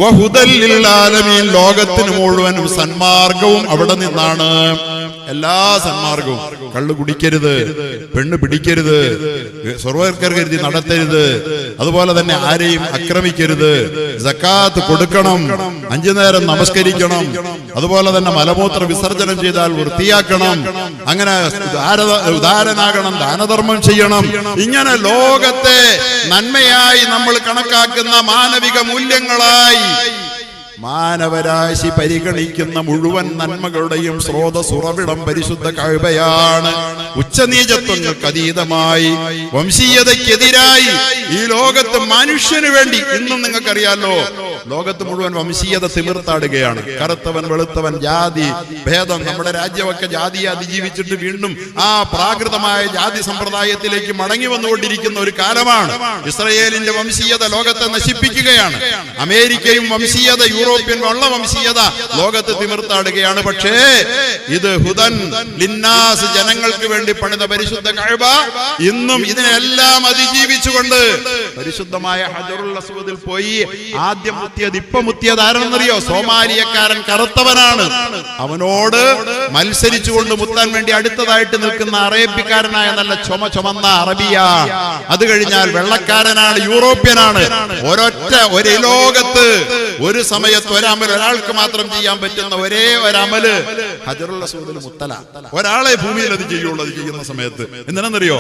വഹുദൽ ലിൽ ആലമീൻ, ലോകത്തിന് മുഴുവനും സന്മാർഗവും അവിടെ നിന്നാണ്. എല്ലാ സന്മാർഗവും. കള്ളു കുടിക്കരുത്, പെണ്ണ് പിടിക്കരുത്, സർവ്വകരുതി നടത്തരുത്, അതുപോലെ തന്നെ ആരെയും ആക്രമിക്കരുത്, സക്കാത്ത് കൊടുക്കണം, 5 നേരം നമസ്കരിക്കണം, അതുപോലെ തന്നെ മലമൂത്ര വിസർജനം ചെയ്താൽ വൃത്തിയാക്കണം, അങ്ങനെ ഉദാരനാകണം, ദാനധർമ്മം ചെയ്യണം. ഇങ്ങനെ ലോകത്തെ നന്മയായി നമ്മൾ കണക്കാക്കുന്ന മാനവിക മൂല്യങ്ങളായി മാനവരാശി പരിഗണിക്കുന്ന മുഴുവൻ നന്മകളുടെയും സ്രോതസ്സുറവിടം പരിശുദ്ധ കഅബയാണ്. ഉച്ചനീചത്വങ്ങൾക്ക് അതീതമായി, വംശീയതയ്ക്കെതിരായി ഈ ലോകത്ത് മനുഷ്യന് വേണ്ടി ഇന്നും നിങ്ങൾക്കറിയാലോ, ലോകത്ത് മുഴുവൻ വംശീയത തിമിർത്താടുകയാണ്. കറുത്തവൻ വെളുത്തവൻ, ജാതി ഭേദം. നമ്മുടെ രാജ്യമൊക്കെ ജാതിയെ അതിജീവിച്ചിട്ട് വീണ്ടും ആ പ്രാകൃതമായ ജാതി സമ്പ്രദായത്തിലേക്ക് മടങ്ങി വന്നുകൊണ്ടിരിക്കുന്ന ഒരു കാലമാണ്. ഇസ്രയേലിന്റെ വംശീയത ലോകത്തെ നശിപ്പിക്കുകയാണ്. അമേരിക്കയും വംശീയത, യൂറോപ്യൻ വള്ള വംശീയത ലോകത്ത് തിമിർത്താടുകയാണ്. പക്ഷേ ഇത് ഹുദൻ ലിന്നാസ്, ജനങ്ങൾക്ക് വേണ്ടി പണിത പരിശുദ്ധ കഅബ ഇന്നും ഇതിനെല്ലാം അതിജീവിച്ചുകൊണ്ട് പരിശുദ്ധമായ ഹജറുൽ അസ്വദിൽ പോയി ആദ്യം ഇപ്പൊ ആരെന്നറിയോ? സോമാലിയക്കാരൻ, കറുത്തവനാണ്. അവനോട് മത്സരിച്ചുകൊണ്ട് മുത്താൻ വേണ്ടി അടുത്തതായിട്ട് നിൽക്കുന്ന അറേബ്യക്കാരനായ നല്ല ചുമന്ന അറബിയ. അത് കഴിഞ്ഞാൽ വെള്ളക്കാരനാണ്, യൂറോപ്യനാണ്. ഒരേ ലോകത്ത് ഒരു സമയത്ത് ഒരമൽ ഒരാൾക്ക് മാത്രം ചെയ്യാൻ പറ്റുന്ന ഒരേ ഒരമല് ഹജറുൽ അസ്വദിൽ മുത്തല. ഒരാളെ ഭൂമിയിൽ അത് ചെയ്യുള്ളൂ. അത് ചെയ്യുന്ന സമയത്ത് എന്തിനാണെന്നറിയോ?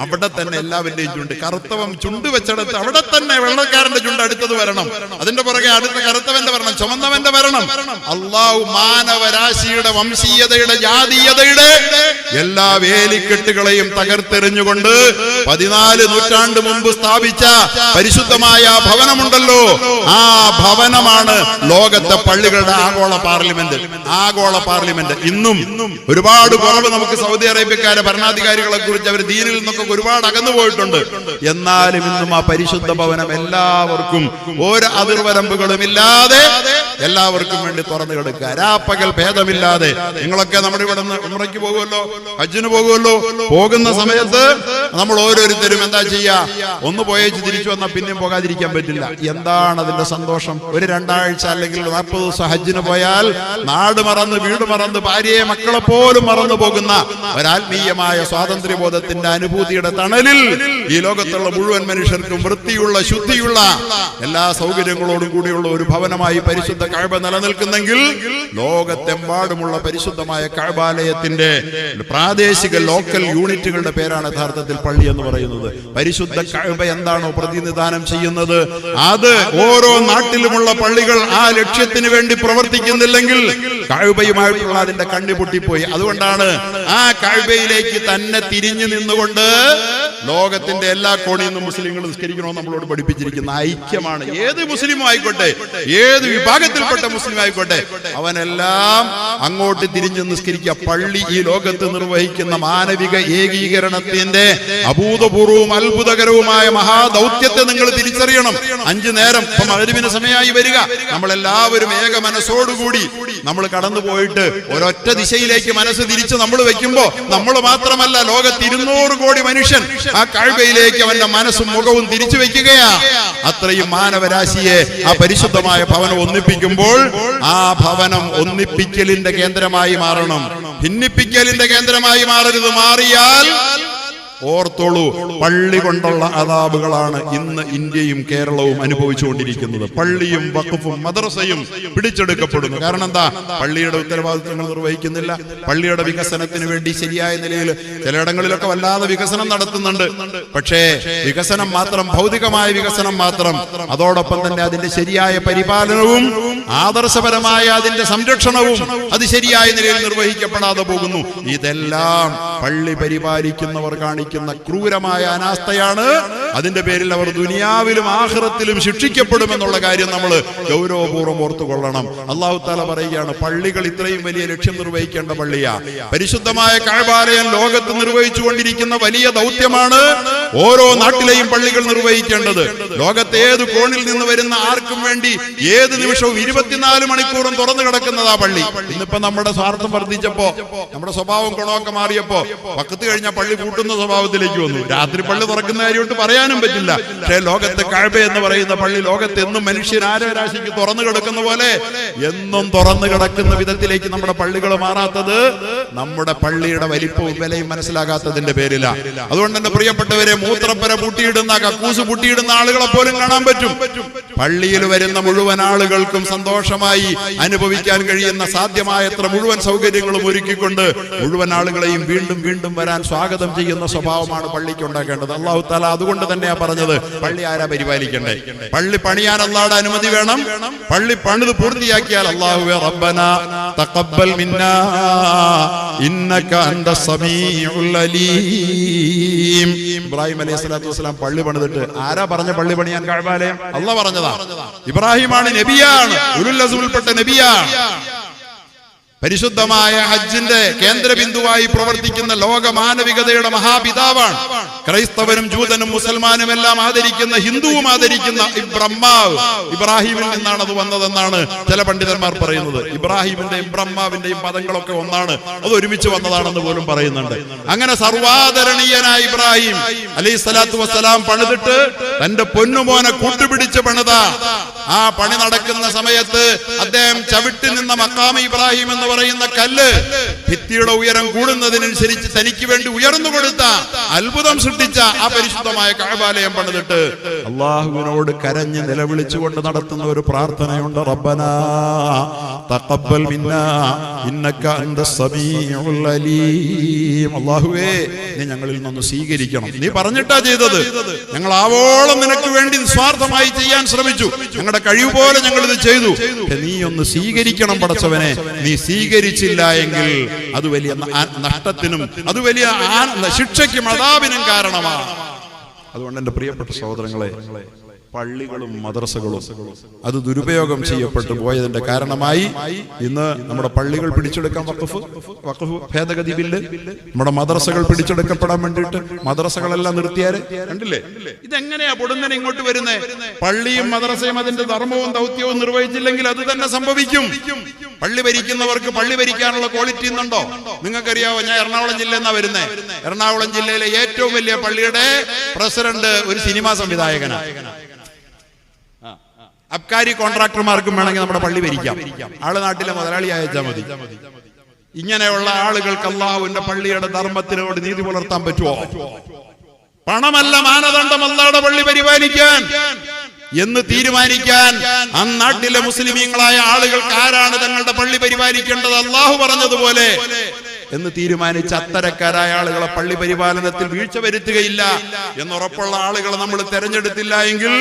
അവിടെ തന്നെ എല്ലാവരുടെയും ചുണ്ട്, കറുത്തവൻ ചുണ്ട് വെച്ചെടുത്ത് അവിടെ തന്നെ വെള്ളക്കാരന്റെ ചുണ്ട് അടുത്തത് വരണം, അതിന്റെ പുറകെ അടുത്ത കറുത്തവന്റെ വരണം, ചുമന്നവന്റെ വരണം. അള്ളാഹു മാനവരാശിയുടെ വംശീയതയുടെ, ജാതീയതയുടെ എല്ലാ വേലിക്കെട്ടുകളെയും തകർത്തെറിഞ്ഞുകൊണ്ട് 14 നൂറ്റാണ്ട് മുമ്പ് സ്ഥാപിച്ച പരിശുദ്ധമായ ഭവനമുണ്ടല്ലോ, ആ ഭവനമാണ് ലോകത്തെ പള്ളികളുടെ ആഗോള പാർലമെന്റ്. ആഗോള പാർലമെന്റ്. ഇന്നും ഒരുപാട് കുറവ് നമുക്ക് സൗദി അറേബ്യക്കാരെ ഭരണാധികാരികളെ കുറിച്ച്, അവർ ദീനിൽ നിന്നൊക്കെ ഒരുപാട് അകന്നു പോയിട്ടുണ്ട്. എന്നാലും ഇന്നും ആ പരിശുദ്ധ ഭവനം എല്ലാവർക്കും ഒരു അതിർവരമ്പുകളും ഇല്ലാതെ എല്ലാവർക്കും വേണ്ടി തുറന്നു കിടക്കുക, രാപ്പകൽ ഭേദമില്ലാതെ. നിങ്ങളൊക്കെ നമ്മുടെ ഇവിടെ നിന്ന് ഉംറയ്ക്ക് പോകുമല്ലോ, ഹജ്ജിന് പോകുമല്ലോ. പോകുന്ന സമയത്ത് നമ്മൾ ഓരോരുത്തരും എന്താ ചെയ്യാ? ഒന്ന് പോയേച്ച് തിരിച്ചു വന്നാൽ പിന്നെയും പോകാതിരിക്കാൻ പറ്റില്ല. എന്താണ് അതിന്റെ സന്തോഷം? ഒരു 2 ആഴ്ച അല്ലെങ്കിൽ 40 ദിവസം ഹജ്ജിന് പോയാൽ നാട് മറന്ന്, വീട് മറന്ന്, ഭാര്യയെ മക്കളെ പോലും മറന്നു പോകുന്ന ഒരാത്മീയമായ സ്വാതന്ത്ര്യബോധത്തിന്റെ അനുഭൂതിയുടെ തണലിൽ ഈ ലോകത്തുള്ള മുഴുവൻ മനുഷ്യർക്കും വൃത്തിയുള്ള, ശുദ്ധിയുള്ള, എല്ലാ സൗകര്യങ്ങളോടും കൂടിയുള്ള ഒരു ഭവനമായി പരിശുദ്ധ കഅബ നിലനിൽക്കുന്നെങ്കിൽ ലോകത്തെമ്പാടുമുള്ള പരിശുദ്ധമായ കഅബാലയത്തിന്റെ പ്രാദേശിക ലോക്കൽ യൂണിറ്റുകളുടെ പേരാണ് യഥാർത്ഥത്തിൽ പള്ളി എന്ന് പറയുന്നത്. പരിശുദ്ധ കഅബ എന്താണോ പ്രതിനിധാനം ചെയ്യുന്നത്, അത് ഓരോ നാട്ടിലുമുള്ള പള്ളികൾ ആ ലക്ഷ്യത്തിന് വേണ്ടി പ്രവർത്തിക്കുന്നില്ലെങ്കിൽ കഅബയുമായിട്ടുള്ള അതിന്റെ കണ്ണി പൊട്ടിപ്പോയി. അതുകൊണ്ടാണ് ആ കഅബയിലേക്ക് തന്നെ തിരിഞ്ഞു നിന്നുകൊണ്ട് ലോകത്തിന്റെ എല്ലാ കോണിൽ നിന്നും മുസ്ലിങ്ങൾ നിസ്കരിക്കണമെന്ന് നമ്മളോട് പഠിപ്പിച്ചിരിക്കുന്ന ഐക്യമാണ്. ഏത് മുസ്ലിമും ആയിക്കോട്ടെ, ഏത് വിഭാഗത്തിൽപ്പെട്ട മുസ്ലിം ആയിക്കോട്ടെ, അവനെല്ലാം അങ്ങോട്ട് തിരിഞ്ഞ് നിസ്കരിക്കുക. പള്ളി ഈ ലോകത്ത് നിർവഹിക്കുന്ന മാനവിക ഏകീകരണത്തിന്റെ അഭൂതപൂർവവും അത്ഭുതകരവുമായ മഹാദൗത്യത്തെ നിങ്ങൾ തിരിച്ചറിയണം. 5 നേരം ഇപ്പൊ മഗ്‌രിബിന് സമയമായി വരിക, നമ്മളെല്ലാവരും ഏക മനസ്സോടുകൂടി നമ്മൾ കടന്നു പോയിട്ട് ഒരൊറ്റ ദിശയിലേക്ക് മനസ്സ് തിരിച്ച് നമ്മൾ വെക്കുമ്പോ, നമ്മൾ മാത്രമല്ല ലോകത്ത് 200 കോടി മനുഷ്യൻ ആ കഅബയിലേക്ക് അവന്റെ മനസ്സും മുഖവും തിരിച്ചു വെക്കുകയാ. അത്രയും മാനവരാശിയെ ആ പരിശുദ്ധമായ ഭവനം ഒന്നിപ്പിക്കുമ്പോൾ ആ ഭവനം ഒന്നിപ്പിക്കലിന്റെ കേന്ദ്രമായി മാറണം, ഭിന്നിപ്പിക്കലിന്റെ കേന്ദ്രമായി മാറരുത്. മാറിയാൽ ഓർത്തോളൂ, പള്ളി കൊണ്ടുള്ള അദാബുകളാണ് ഇന്ന് ഇന്ത്യയും കേരളവും അനുഭവിച്ചുകൊണ്ടിരിക്കുന്നത്. പള്ളിയും വഖഫും മദ്രസയും പിടിച്ചെടുക്കപ്പെടുന്നു. കാരണം എന്താ? പള്ളിയുടെ ഉത്തരവാദിത്തങ്ങൾ നിർവഹിക്കുന്നില്ല. പള്ളിയുടെ വികസനത്തിന് വേണ്ടി ശരിയായ നിലയിൽ ചിലയിടങ്ങളിലൊക്കെ വല്ലാതെ വികസനം നടത്തുന്നുണ്ട്. പക്ഷേ വികസനം മാത്രം, ഭൗതികമായ വികസനം മാത്രം, അതോടൊപ്പം തന്നെ അതിന്റെ ശരിയായ പരിപാലനവും ആദർശപരമായ അതിന്റെ സംരക്ഷണവും അത് ശരിയായ നിലയിൽ നിർവഹിക്കപ്പെടാതെ പോകുന്നു. ഇതെല്ലാം പള്ളി പരിപാലിക്കുന്നവർ കാണിക്കുന്ന ക്രൂരമായ അനാസ്ഥയാണ്. അതിന്റെ പേരിൽ അവർ ദുനിയാവിലും ആഖിറത്തിലും ശിക്ഷിക്കപ്പെടുമെന്നുള്ള കാര്യം നമ്മൾ ഗൗരവപൂർവ്വം ഓർത്തുകൊള്ളണം. അല്ലാഹു തആല പറയുകയാണ്, പള്ളികൾ ഇത്രയും വലിയ ലക്ഷ്യം നിർവഹിക്കേണ്ട പള്ളിയാ. പരിശുദ്ധമായ കഅബാലയം ലോകത്ത് നിർവഹിച്ചുകൊണ്ടിരിക്കുന്ന വലിയ ദൗത്യമാണ് ഓരോ നാട്ടിലെയും പള്ളികൾ നിർവഹിക്കേണ്ടത്. ലോകത്തെ ഏത് കോണിൽ നിന്ന് വരുന്ന ആർക്കും വേണ്ടി ഏത് നിമിഷവും 24 മണിക്കൂറും തുറന്നു കിടക്കുന്നതാ പള്ളി. ഇന്നിപ്പോ നമ്മുടെ സ്വാർത്ഥം വർദ്ധിച്ചപ്പോ, നമ്മുടെ സ്വഭാവം ഗുണമൊക്കെ മാറിയപ്പോ വഖത്ത് കഴിഞ്ഞ പള്ളി പൂട്ടുന്ന സ്വഭാവത്തിലേക്ക് വന്നു. രാത്രി പള്ളി തുറക്കുന്ന കാര്യമായിട്ട് പറയാനും പറ്റില്ല. പക്ഷേ ലോകത്തെ കഅബ എന്ന് പറയുന്ന പള്ളി ലോകത്ത് എന്നും മനുഷ്യൻ ആരോരാശിക്ക് തുറന്നു കിടക്കുന്ന പോലെ എന്നും തുറന്നു കിടക്കുന്ന വിധത്തിലേക്ക് നമ്മുടെ പള്ളികൾ മാറാത്തത് നമ്മുടെ പള്ളിയുടെ വലിപ്പവും വിലയും മനസ്സിലാകാത്തതിന്റെ പേരില. അതുകൊണ്ട് തന്നെ പ്രിയപ്പെട്ടവരെ, മൂത്രപ്പര പൂട്ടിയിടുന്ന, കക്കൂസ് പൂട്ടിയിടുന്ന ആളുകളെ പോലും കാണാൻ പറ്റും. പള്ളിയിൽ വരുന്ന മുഴുവൻ ആളുകൾക്കും സന്തോഷമായി അനുഭവിക്കാൻ കഴിയുന്ന സാധ്യമായത്ര മുഴുവൻ സൗകര്യങ്ങളും ഒരുക്കിക്കൊണ്ട് മുഴുവൻ ആളുകളെയും വീണ്ടും വീണ്ടും വരാൻ സ്വാഗതം ചെയ്യുന്ന സ്വഭാവമാണ് പള്ളിക്ക് ഉണ്ടാക്കേണ്ടത്. അല്ലാഹു തആല അതുകൊണ്ട് തന്നെയാ പറഞ്ഞത്, പള്ളി ആരാ പരിപാലിക്കണ്ടേ? പള്ളി പണിയാൻ അല്ലാഹുവിന്റെ അനുമതി വേണം. പള്ളി പണിത് പൂർത്തിയാക്കിയാൽ അല്ലാഹുവേ റബ്ബനാ തഖബ്ബൽ മിന്നാ ഇന്നക അൻതസ് സമീഉൽ അലീം. ഇബ്രാഹിം അലൈഹിസ്സലാത്തു വസ്സലാം പള്ളി പണിതിട്ട് ആരാ പറഞ്ഞ പള്ളി പണിയാൻ കഅബാലയം? അല്ലാഹ് പറഞ്ഞതാ. ഇബ്രാഹിമാണ് നബിയാണ്, ഉലുൽ അസ്മിൽപ്പെട്ട നബിയാണ്. പരിശുദ്ധമായ ഹജ്ജിന്റെ കേന്ദ്രബിന്ദുവായി പ്രവർത്തിക്കുന്ന ലോക മാനവികതയുടെ മഹാപിതാവാണ്. ക്രൈസ്തവനും ജൂതനും മുസൽമാനും എല്ലാം ആദരിക്കുന്ന, ഹിന്ദുവും ആദരിക്കുന്ന ബ്രഹ്മാവ് ഇബ്രാഹിമിൽ നിന്നാണ് അത് വന്നതെന്നാണ് ചില പണ്ഡിതന്മാർ പറയുന്നത്. ഇബ്രാഹിമിന്റെയും ബ്രഹ്മാവിന്റെയും പദങ്ങളൊക്കെ ഒന്നാണ്, അത് ഒരുമിച്ച് വന്നതാണെന്ന് പോലും പറയുന്നുണ്ട്. അങ്ങനെ സർവാദരണീയനായ ഇബ്രാഹിം അലൈഹിസ്സലാത്തു വസ്സലാം പണിതിട്ട് തന്റെ പൊന്നുമോനെ കൂട്ടുപിടിച്ച് പണിത ആ പണി നടക്കുന്ന സമയത്ത് അദ്ദേഹം ചവിട്ടി നിന്ന മഖാമ ഇബ്രാഹിം എന്ന് പറയുന്ന കല്ല് ഭിത്തിയുടെ ഉയരം കൂടുന്നതിനനുസരിച്ച് തനിക്ക് വേണ്ടി ഉയർന്നു കൊടുത്ത, അത്ഭുതം സൃഷ്ടിച്ച ആ പരിശുദ്ധമായ കഅബാലയം പണിതിട്ട് അല്ലാഹുവിനോട് കരഞ്ഞ് നിലവിളിച്ചുകൊണ്ട് നടത്തുന്ന ഒരു പ്രാർത്ഥനയുണ്ട്. റബ്ബനാ തഖബ്ബൽ മിന്നാ ഇന്നക അൻതസ് സമീഉൽ അലീം. അല്ലാഹുവേ, നീ ഞങ്ങളിൽ നിന്ന് സ്വീകരിക്കണം. നീ പറഞ്ഞിട്ടാ ചെയ്തത്. ഞങ്ങൾ ആവോളം നിനക്ക് വേണ്ടി നിസ്വാർത്ഥമായി ചെയ്യാൻ ശ്രമിച്ചു. ഞങ്ങളുടെ കഴിവ് പോലെ ഞങ്ങൾ ഇത് ചെയ്തു. നീ ഒന്ന് സ്വീകരിക്കണം പടച്ചവനെ. നീ സ്വീകരിച്ചില്ല എങ്കിൽ അത് വലിയ നഷ്ടത്തിനും അത് വലിയ ശിക്ഷയ്ക്കും അദാബിനും കാരണമാണ്. അതുകൊണ്ട് എന്റെ പ്രിയപ്പെട്ട സഹോദരങ്ങളെ, പള്ളികളും മദ്രസകളും അത് ദുരുപയോഗം ചെയ്യപ്പെട്ടു പോയതിന്റെ കാരണമായി ഇന്ന് നമ്മുടെ പള്ളികൾ പിടിച്ചെടുക്കാൻ വഖഫ് ഭേദഗതി ബില്ല്, നമ്മുടെ മദ്രസകൾ പിടിച്ചെടുക്കപ്പെടാൻ വേണ്ടിയിട്ട് മദ്രസകളെല്ലാം നിർത്തിയാല് കണ്ടില്ലേ? ഇതെങ്ങനെയാ പൊടുന്നനെ ഇങ്ങോട്ട് വരുന്നേ? പള്ളിയും മദ്രസയും അതിന്റെ ധർമ്മവും ദൗത്യവും നിർവഹിച്ചില്ലെങ്കിൽ അത് തന്നെ സംഭവിക്കും. പള്ളി ഭരിക്കുന്നവർക്ക് പള്ളി ഭരിക്കാനുള്ള ക്വാളിറ്റി ഇന്നുണ്ടോ? നിങ്ങൾക്കറിയാവോ, ഞാൻ എറണാകുളം ജില്ലയിൽ നിന്നാ വരുന്നേ. എറണാകുളം ജില്ലയിലെ ഏറ്റവും വലിയ പള്ളിയുടെ പ്രസിഡന്റ് ഒരു സിനിമാ സംവിധായകനാണ്. അബ്കാരി കോൺട്രാക്ടർമാർക്കും വേണമെങ്കിൽ നമ്മുടെ പള്ളി ഭരിക്കാം. ആള് നാട്ടിലെ മുതലാളി അയച്ചാൽ മതി. ഇങ്ങനെയുള്ള ആളുകൾക്ക് അല്ലാഹുവിന്റെ പള്ളിയുടെ ധർമ്മത്തിനോട് നീതി പുലർത്താൻ പറ്റുമോ? പണമല്ല മാനദണ്ഡം അല്ലാഹുവിന്റെ പള്ളി പരിപാലിക്കാൻ എന്ന് തീരുമാനിക്കാൻ ആ നാട്ടിലെ മുസ്ലിമീങ്ങളായ ആളുകൾക്ക് ആരാണ് തങ്ങളുടെ പള്ളി പരിപാലിക്കേണ്ടത് അല്ലാഹു പറഞ്ഞതുപോലെ എന്ന് തീരുമാനിച്ച അത്തരക്കാരായ ആളുകളെ പള്ളി പരിപാലനത്തിൽ വീഴ്ച വരുത്തുകയില്ല എന്നുറപ്പുള്ള ആളുകളെ നമ്മൾ തെരഞ്ഞെടുത്തില്ല എങ്കിൽ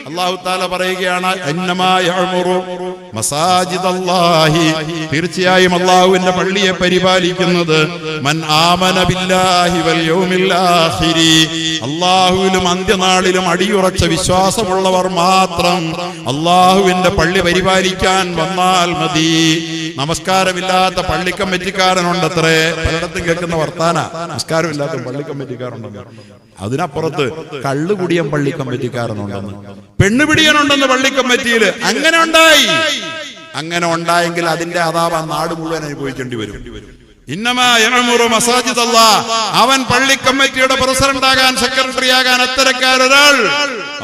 അല്ലാഹു തആല പറയുകയാണ്, അന്നമാ യഅ്മുറു മസാജിദല്ലാഹി, തീർച്ചയായും അല്ലാഹുവിന്റെ പള്ളിയെ പരിപാലിക്കുന്നത് മൻ ആമന ബില്ലാഹി വൽ യൗമിൽ ആഖിരി, അല്ലാഹുവിലും അന്ത്യനാളിലും അടിയുറച്ച വിശ്വാസമുള്ളവർ മാത്രം അല്ലാഹുവിന്റെ പള്ളി പരിപാലിക്കാൻ വന്നാൽ മതി. നമസ്കാരമില്ലാത്ത പള്ളി കമ്മിറ്റിക്കാരനുണ്ടത്രേ. പലയിടത്തും കേൾക്കുന്ന വർത്താന, നമസ്കാരമില്ലാത്ത പള്ളി കമ്മിറ്റിക്കാരുണ്ടെന്ന്. അതിനപ്പുറത്ത് കള്ളുകുടിയൻ പള്ളി കമ്മിറ്റിക്കാരനുണ്ടെന്ന്, പെണ്ണുപിടിയനുണ്ടെന്ന് പള്ളി കമ്മിറ്റിയില്. അങ്ങനെ ഉണ്ടായി. അങ്ങനെ ഉണ്ടായെങ്കിൽ അതിന്റെ അതാപ നാട് മുഴുവൻ അനുഭവിക്കേണ്ടി വരും. ഇന്നമാ യഅ്മുറു മസാജിദല്ലാഹ്, അവൻ പള്ളി കമ്മിറ്റിയുടെ പ്രസിഡന്റ് ആകാൻ, സെക്രട്ടറി ആകാൻ അത്തരക്കാരൊരാൾ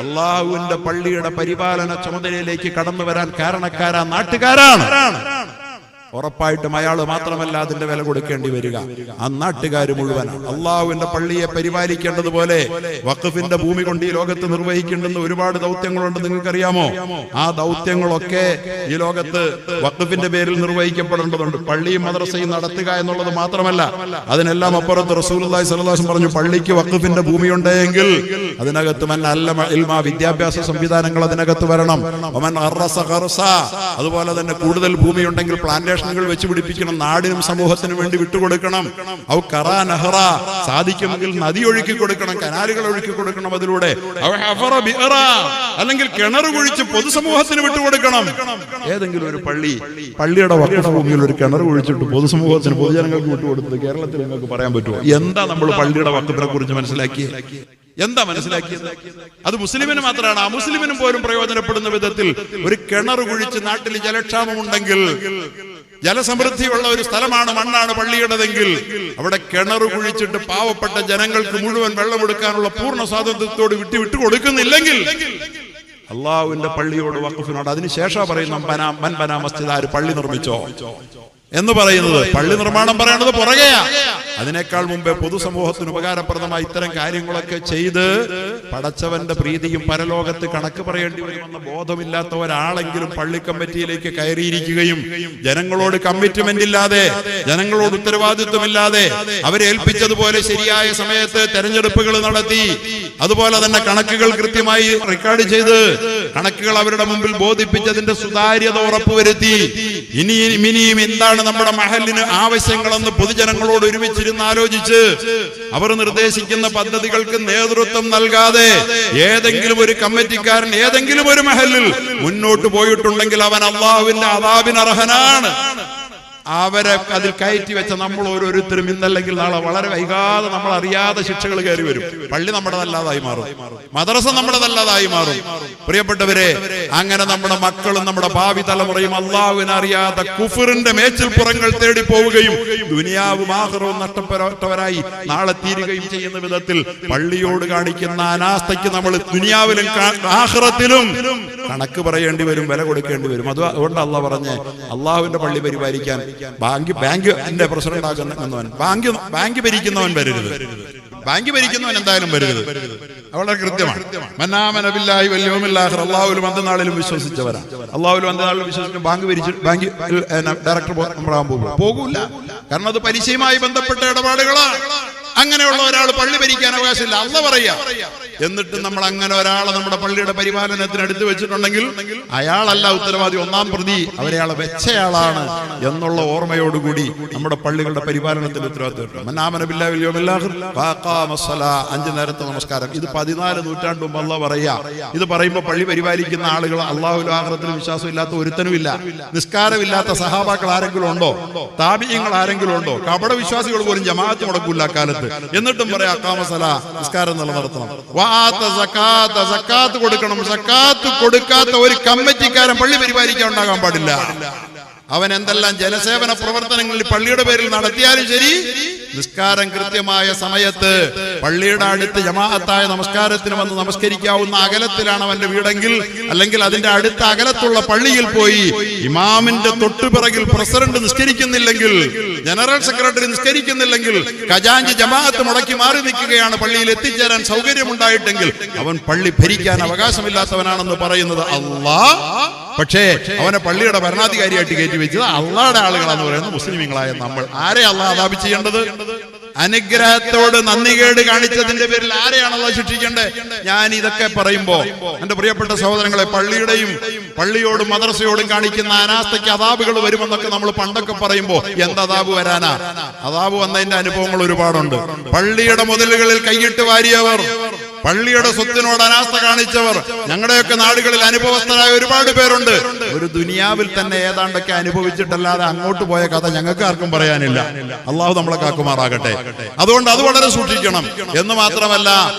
അല്ലാഹുവിന്റെ പള്ളിയുടെ പരിപാലന ചുമതലയിലേക്ക് കടന്നു വരാൻ കാരണക്കാരാ നാട്ടുകാരാണ്. ഉറപ്പായിട്ടും അയാൾ മാത്രമല്ല അതിന്റെ വില കൊടുക്കേണ്ടി വരിക. ആ നാട്ടുകാർ മുഴുവനാണ്. അള്ളാഹുവിന്റെ പള്ളിയെ പരിപാലിക്കേണ്ടതുപോലെ വഖഫിന്റെ ഭൂമി കൊണ്ട് ഈ ലോകത്ത് നിർവഹിക്കേണ്ടുന്ന ഒരുപാട് ദൗത്യങ്ങളുണ്ട്. നിങ്ങൾക്കറിയാമോ? ആ ദൗത്യങ്ങളൊക്കെ ഈ ലോകത്ത് വഖഫിന്റെ പേരിൽ നിർവഹിക്കപ്പെടേണ്ടതുണ്ട്. പള്ളിയും മദ്രസയും നടത്തുക എന്നുള്ളത് മാത്രമല്ല, അതിനെല്ലാം അപ്പുറത്ത് റസൂലുള്ളാഹി സ്വല്ലല്ലാഹു അലൈഹി വസല്ലം പറഞ്ഞു, പള്ളിക്ക് വഖഫിന്റെ ഭൂമി ഉണ്ടെങ്കിൽ അതിനകത്ത് വിദ്യാഭ്യാസ സംവിധാനങ്ങൾ അതിനകത്ത് വരണം. അതുപോലെ തന്നെ കൂടുതൽ ഭൂമി ഉണ്ടെങ്കിൽ പ്ലാന്റേഷനുകൾ വെച്ച് പിടിപ്പിക്കണം, നാടിനും സമൂഹത്തിനും വേണ്ടി വിട്ടുകൊടുക്കണം. സാധിക്കുമെങ്കിൽ നദി ഒഴുക്കി കൊടുക്കണം, കനാലുകൾ ഒഴുക്കി കൊടുക്കണം. അതിലൂടെ അല്ലെങ്കിൽ കിണർ കുഴിച്ച് പൊതുസമൂഹത്തിന് വിട്ടുകൊടുക്കണം. ഏതെങ്കിലും ഒരു പള്ളിയുടെ വഖഫ് ഭൂമിയിൽ ഒരു കിണർ കുഴിച്ചിട്ട് പൊതുസമൂഹത്തിന് പൊതുജനങ്ങൾക്ക് വിട്ടുകൊടുത്തത് കേരളത്തിൽ നിങ്ങൾക്ക് പറയാൻ പറ്റുമോ? എന്താ നമ്മൾ പള്ളിയുടെ വഖഫിനെ കുറിച്ച് മനസ്സിലാക്കിയത്? എന്താ മനസ്സിലാക്കിയത്? അത് മുസ്ലിമിന് മാത്രമാണ്, അമുസ്ലിമിനും പോലും പ്രയോജനപ്പെടുന്ന വിധത്തിൽ ഒരു കിണർ കുഴിച്ച് നാട്ടിൽ ജലക്ഷാമമുണ്ടെങ്കിൽ, ജലസമൃദ്ധിയുള്ള ഒരു സ്ഥലമാണ്, മണ്ണാണ് പള്ളിയുടേതെങ്കിൽ, അവിടെ കിണർ കുഴിച്ചിട്ട് പാവപ്പെട്ട ജനങ്ങൾക്ക് മുഴുവൻ വെള്ളമെടുക്കാനുള്ള പൂർണ്ണ സ്വാതന്ത്ര്യത്തോട് വിട്ടുകൊടുക്കുന്നില്ലെങ്കിൽ അള്ളാഹുവിന്റെ പള്ളിയോട് വഖഫിനോട് അതിനുശേഷം പറയുന്ന മസ്ജിദ്, ആര് പള്ളി നിർമ്മിച്ചോ എന്ന് പറയുന്നത്. പള്ളി നിർമ്മാണം പറയേണ്ടത് പുറകെയാ. അതിനേക്കാൾ മുമ്പേ പൊതുസമൂഹത്തിന് ഉപകാരപ്രദമായി ഇത്തരം കാര്യങ്ങളൊക്കെ ചെയ്ത് പടച്ചവന്റെ പ്രീതിയും പരലോകത്ത് കണക്ക് പറയേണ്ടി വരുമെന്ന ബോധമില്ലാത്ത ഒരാളെങ്കിലും പള്ളി കമ്മിറ്റിയിലേക്ക് കയറിയിരിക്കുകയും ജനങ്ങളോട് കമ്മിറ്റ്മെന്റ് ഇല്ലാതെ, ജനങ്ങളോട് ഉത്തരവാദിത്വമില്ലാതെ അവരെ ഏൽപ്പിച്ചതുപോലെ ശരിയായ സമയത്ത് തെരഞ്ഞെടുപ്പുകൾ നടത്തി, അതുപോലെ തന്നെ കണക്കുകൾ കൃത്യമായി റെക്കോർഡ് ചെയ്ത് കണക്കുകൾ അവരുടെ മുമ്പിൽ ബോധിപ്പിച്ചതിന്റെ സുതാര്യത ഉറപ്പുവരുത്തി, ഇനിയും എന്താണ് നമ്മുടെ മഹലിന് ആവശ്യങ്ങളെന്ന് പൊതുജനങ്ങളോട് ഒരുമിച്ചിരുന്ന് ആലോചിച്ച് അവർ നിർദ്ദേശിക്കുന്ന പദ്ധതികൾക്ക് നേതൃത്വം നൽകാതെ ഏതെങ്കിലും ഒരു കമ്മിറ്റിക്കാരൻ ഏതെങ്കിലും ഒരു മഹലിൽ മുന്നോട്ട് പോയിട്ടുണ്ടെങ്കിൽ അവൻ അള്ളാഹുവിന്റെ അദാബിന് അർഹനാണ്. അവരെ അതിൽ കയറ്റി വെച്ച നമ്മൾ ഓരോരുത്തരും ഇന്നല്ലെങ്കിൽ നാളെ വളരെ വൈകാതെ നമ്മൾ അറിയാതെ ശിക്ഷകൾ കയറി വരും. പള്ളി നമ്മുടെതല്ലാതായി മാറും, മദ്രസ നമ്മുടെതല്ലാതായി മാറും. പ്രിയപ്പെട്ടവരെ, അങ്ങനെ നമ്മുടെ മക്കളും നമ്മുടെ ഭാവി തലമുറയും അള്ളാഹുവിനെ അറിയാതെ കുഫറിന്റെ മേച്ചിൽപ്പുറങ്ങൾ തേടി പോവുകയും ദുനിയാവും ആഖിറവും നഷ്ടപ്പെട്ടവരായി നാളെ തീരുകയും ചെയ്യുന്ന വിധത്തിൽ പള്ളിയോട് കാണിക്കുന്ന അനാസ്ഥയ്ക്ക് നമ്മൾ ദുനിയാവിലും ആഖിറത്തിലും കണക്ക് പറയേണ്ടി വരും, വില കൊടുക്കേണ്ടി വരും. അതുകൊണ്ട് അള്ളാഹ് പറഞ്ഞ് അള്ളാഹുവിന്റെ പള്ളി പരിപാലിക്കാൻ ബാങ്കിന്റെ പ്രസിഡന്റ് ആകുന്നവൻ, ബാങ്ക് ഭരിക്കുന്നവൻ വരരുത്, ബാങ്ക് ഭരിക്കുന്നവൻ എന്തായാലും വരരുത്. വളരെ കൃത്യമാണ്. മന്നാമന ബില്ലാഹി വൽ യൗമിൽ ആഖിർ, അല്ലാഹുവിലും അന്ത്യനാളിലും വിശ്വസിച്ചവരാണ്. അല്ലാഹുവിലും അന്ത്യനാളിലും വിശ്വസിക്കുന്ന ബാങ്ക് ഡയറക്ടർ പോകൂല. കാരണം അത് പലിശയുമായി ബന്ധപ്പെട്ട ഇടപാടുകളാണ്. അങ്ങനെയുള്ള ഒരാൾ പള്ളി ഭരിക്കാൻ അവകാശമില്ല, അള്ളാഹ് പറയാ. എന്നിട്ട് നമ്മൾ അങ്ങനെ ഒരാളെ നമ്മുടെ പള്ളിയുടെ പരിപാലനത്തിന് എടുത്തു വെച്ചിട്ടുണ്ടെങ്കിൽ അയാളല്ല ഉത്തരവാദി, ഒന്നാം പ്രതി അവരെയാളെ വെച്ചയാളാണ് എന്നുള്ള ഓർമ്മയോടുകൂടി നമ്മുടെ പള്ളികളുടെ പരിപാലനത്തിന് ഉത്തരവാദിത്വം. മന്നാമന ബില്ലാഹി വൽ യൗമിൽ ആഖിർ വഅഖാമസ്സലാ, 5 നേരത്തെ നമസ്കാരം. ഇത് 14 നൂറ്റാണ്ട് മുമ്പ് അള്ളാഹ് പറയാ. ഇത് പറയുമ്പോൾ പള്ളി പരിപാലിക്കുന്ന ആളുകൾ അള്ളാഹുവിലും ആഖിറത്തിലും വിശ്വാസം ഇല്ലാത്ത ഒരുത്തനുമില്ല. നിസ്കാരമില്ലാത്ത സഹാബാക്കൾ ആരെങ്കിലും ഉണ്ടോ? താബിഈങ്ങൾ ആരെങ്കിലും ഉണ്ടോ? കപട വിശ്വാസികൾ പോലും ജമാഅത്ത് മുടക്കൂല കാലത്ത്. എന്നിട്ടും പറയാം അഖാമസ്സലാ, നിസ്കാരം നിലനിർത്തണം. സക്കാത്ത് കൊടുക്കണം. സക്കാത്ത് കൊടുക്കാത്ത ഒരു കമ്മിറ്റിക്കാരൻ പള്ളി പരിപാലിക്കാൻ ഉണ്ടാകാൻ പാടില്ല. അവൻ എന്തെല്ലാം ജനസേവന പ്രവർത്തനങ്ങളിൽ പള്ളിയുടെ പേരിൽ നടത്തിയാലും ശരി, നിസ്കാരം കൃത്യമായ സമയത്ത് പള്ളിയുടെ അടുത്ത് ജമാഅത്തായ നമസ്കാരത്തിന് വന്ന് നമസ്കരിക്കാവുന്ന അകലത്തിലാണ് അവന്റെ വീടെങ്കിൽ, അല്ലെങ്കിൽ അതിന്റെ അടുത്ത അകലത്തുള്ള പള്ളിയിൽ പോയി ഇമാമിന്റെ തൊട്ടുപിറകിൽ പ്രസിഡന്റ് നിസ്കരിക്കുന്നില്ലെങ്കിൽ, ജനറൽ സെക്രട്ടറി നിസ്കരിക്കുന്നില്ലെങ്കിൽ, ഖജാഞ്ചി ജമാഅത്ത് മുടക്കി മാറി നിൽക്കുകയാണ്, പള്ളിയിൽ എത്തിച്ചേരാൻ സൗകര്യമുണ്ടായിട്ടെങ്കിൽ അവൻ പള്ളി ഭരിക്കാൻ അവകാശമില്ലാത്തവനാണെന്ന് പറയുന്നത് അല്ലാഹ്. പക്ഷേ അവനെ പള്ളിയുടെ ഭരണാധികാരിയായിട്ട് കയറ്റി വെച്ചത് അള്ളാഹുടെ ആളുകളാന്ന് പറയുന്നത് മുസ്ലിമീങ്ങളായ നമ്മൾ. ആരെ അള്ളാഹ് അദാബ് ചെയ്യേണ്ടത്? അനുഗ്രഹത്തോട് നന്ദികേട് കാണിച്ചതിന്റെ പേരിൽ ആരെയാണല്ലോ ശിക്ഷിക്കേണ്ടത്? ഞാൻ ഇതൊക്കെ പറയുമ്പോ എന്റെ പ്രിയപ്പെട്ട സഹോദരങ്ങളെ, പള്ളിയോടും മദ്രസയോടും കാണിക്കുന്ന അനാസ്ഥയ്ക്ക് അദാബുകൾ വരുമെന്നൊക്കെ നമ്മൾ പണ്ടൊക്കെ പറയുമ്പോ എന്ത് അദാബ് വരാനാ? അദാബ് വന്നതിന്റെ അനുഭവങ്ങൾ ഒരുപാടുണ്ട്. പള്ളിയുടെ മുതലുകളിൽ കൈയിട്ട് വാരിയവർ, പള്ളിയുടെ സ്വത്തിനോട് അനാസ്ഥ കാണിച്ചവർ ഞങ്ങളുടെയൊക്കെ നാടുകളിൽ അനുഭവസ്ഥരായ ഒരുപാട് പേരുണ്ട്. ഒരു ദുനിയാവിൽ തന്നെ ഏതാണ്ടൊക്കെ അനുഭവിച്ചിട്ടല്ലാതെ അങ്ങോട്ട് പോയ കഥ ഞങ്ങൾക്ക് ആർക്കും പറയാനില്ല. അള്ളാഹു നമ്മളെ കാക്കുമാറാകട്ടെ. അതുകൊണ്ട് അത് വളരെ സൂക്ഷിക്കണം. എന്ന് മാത്രമല്ല,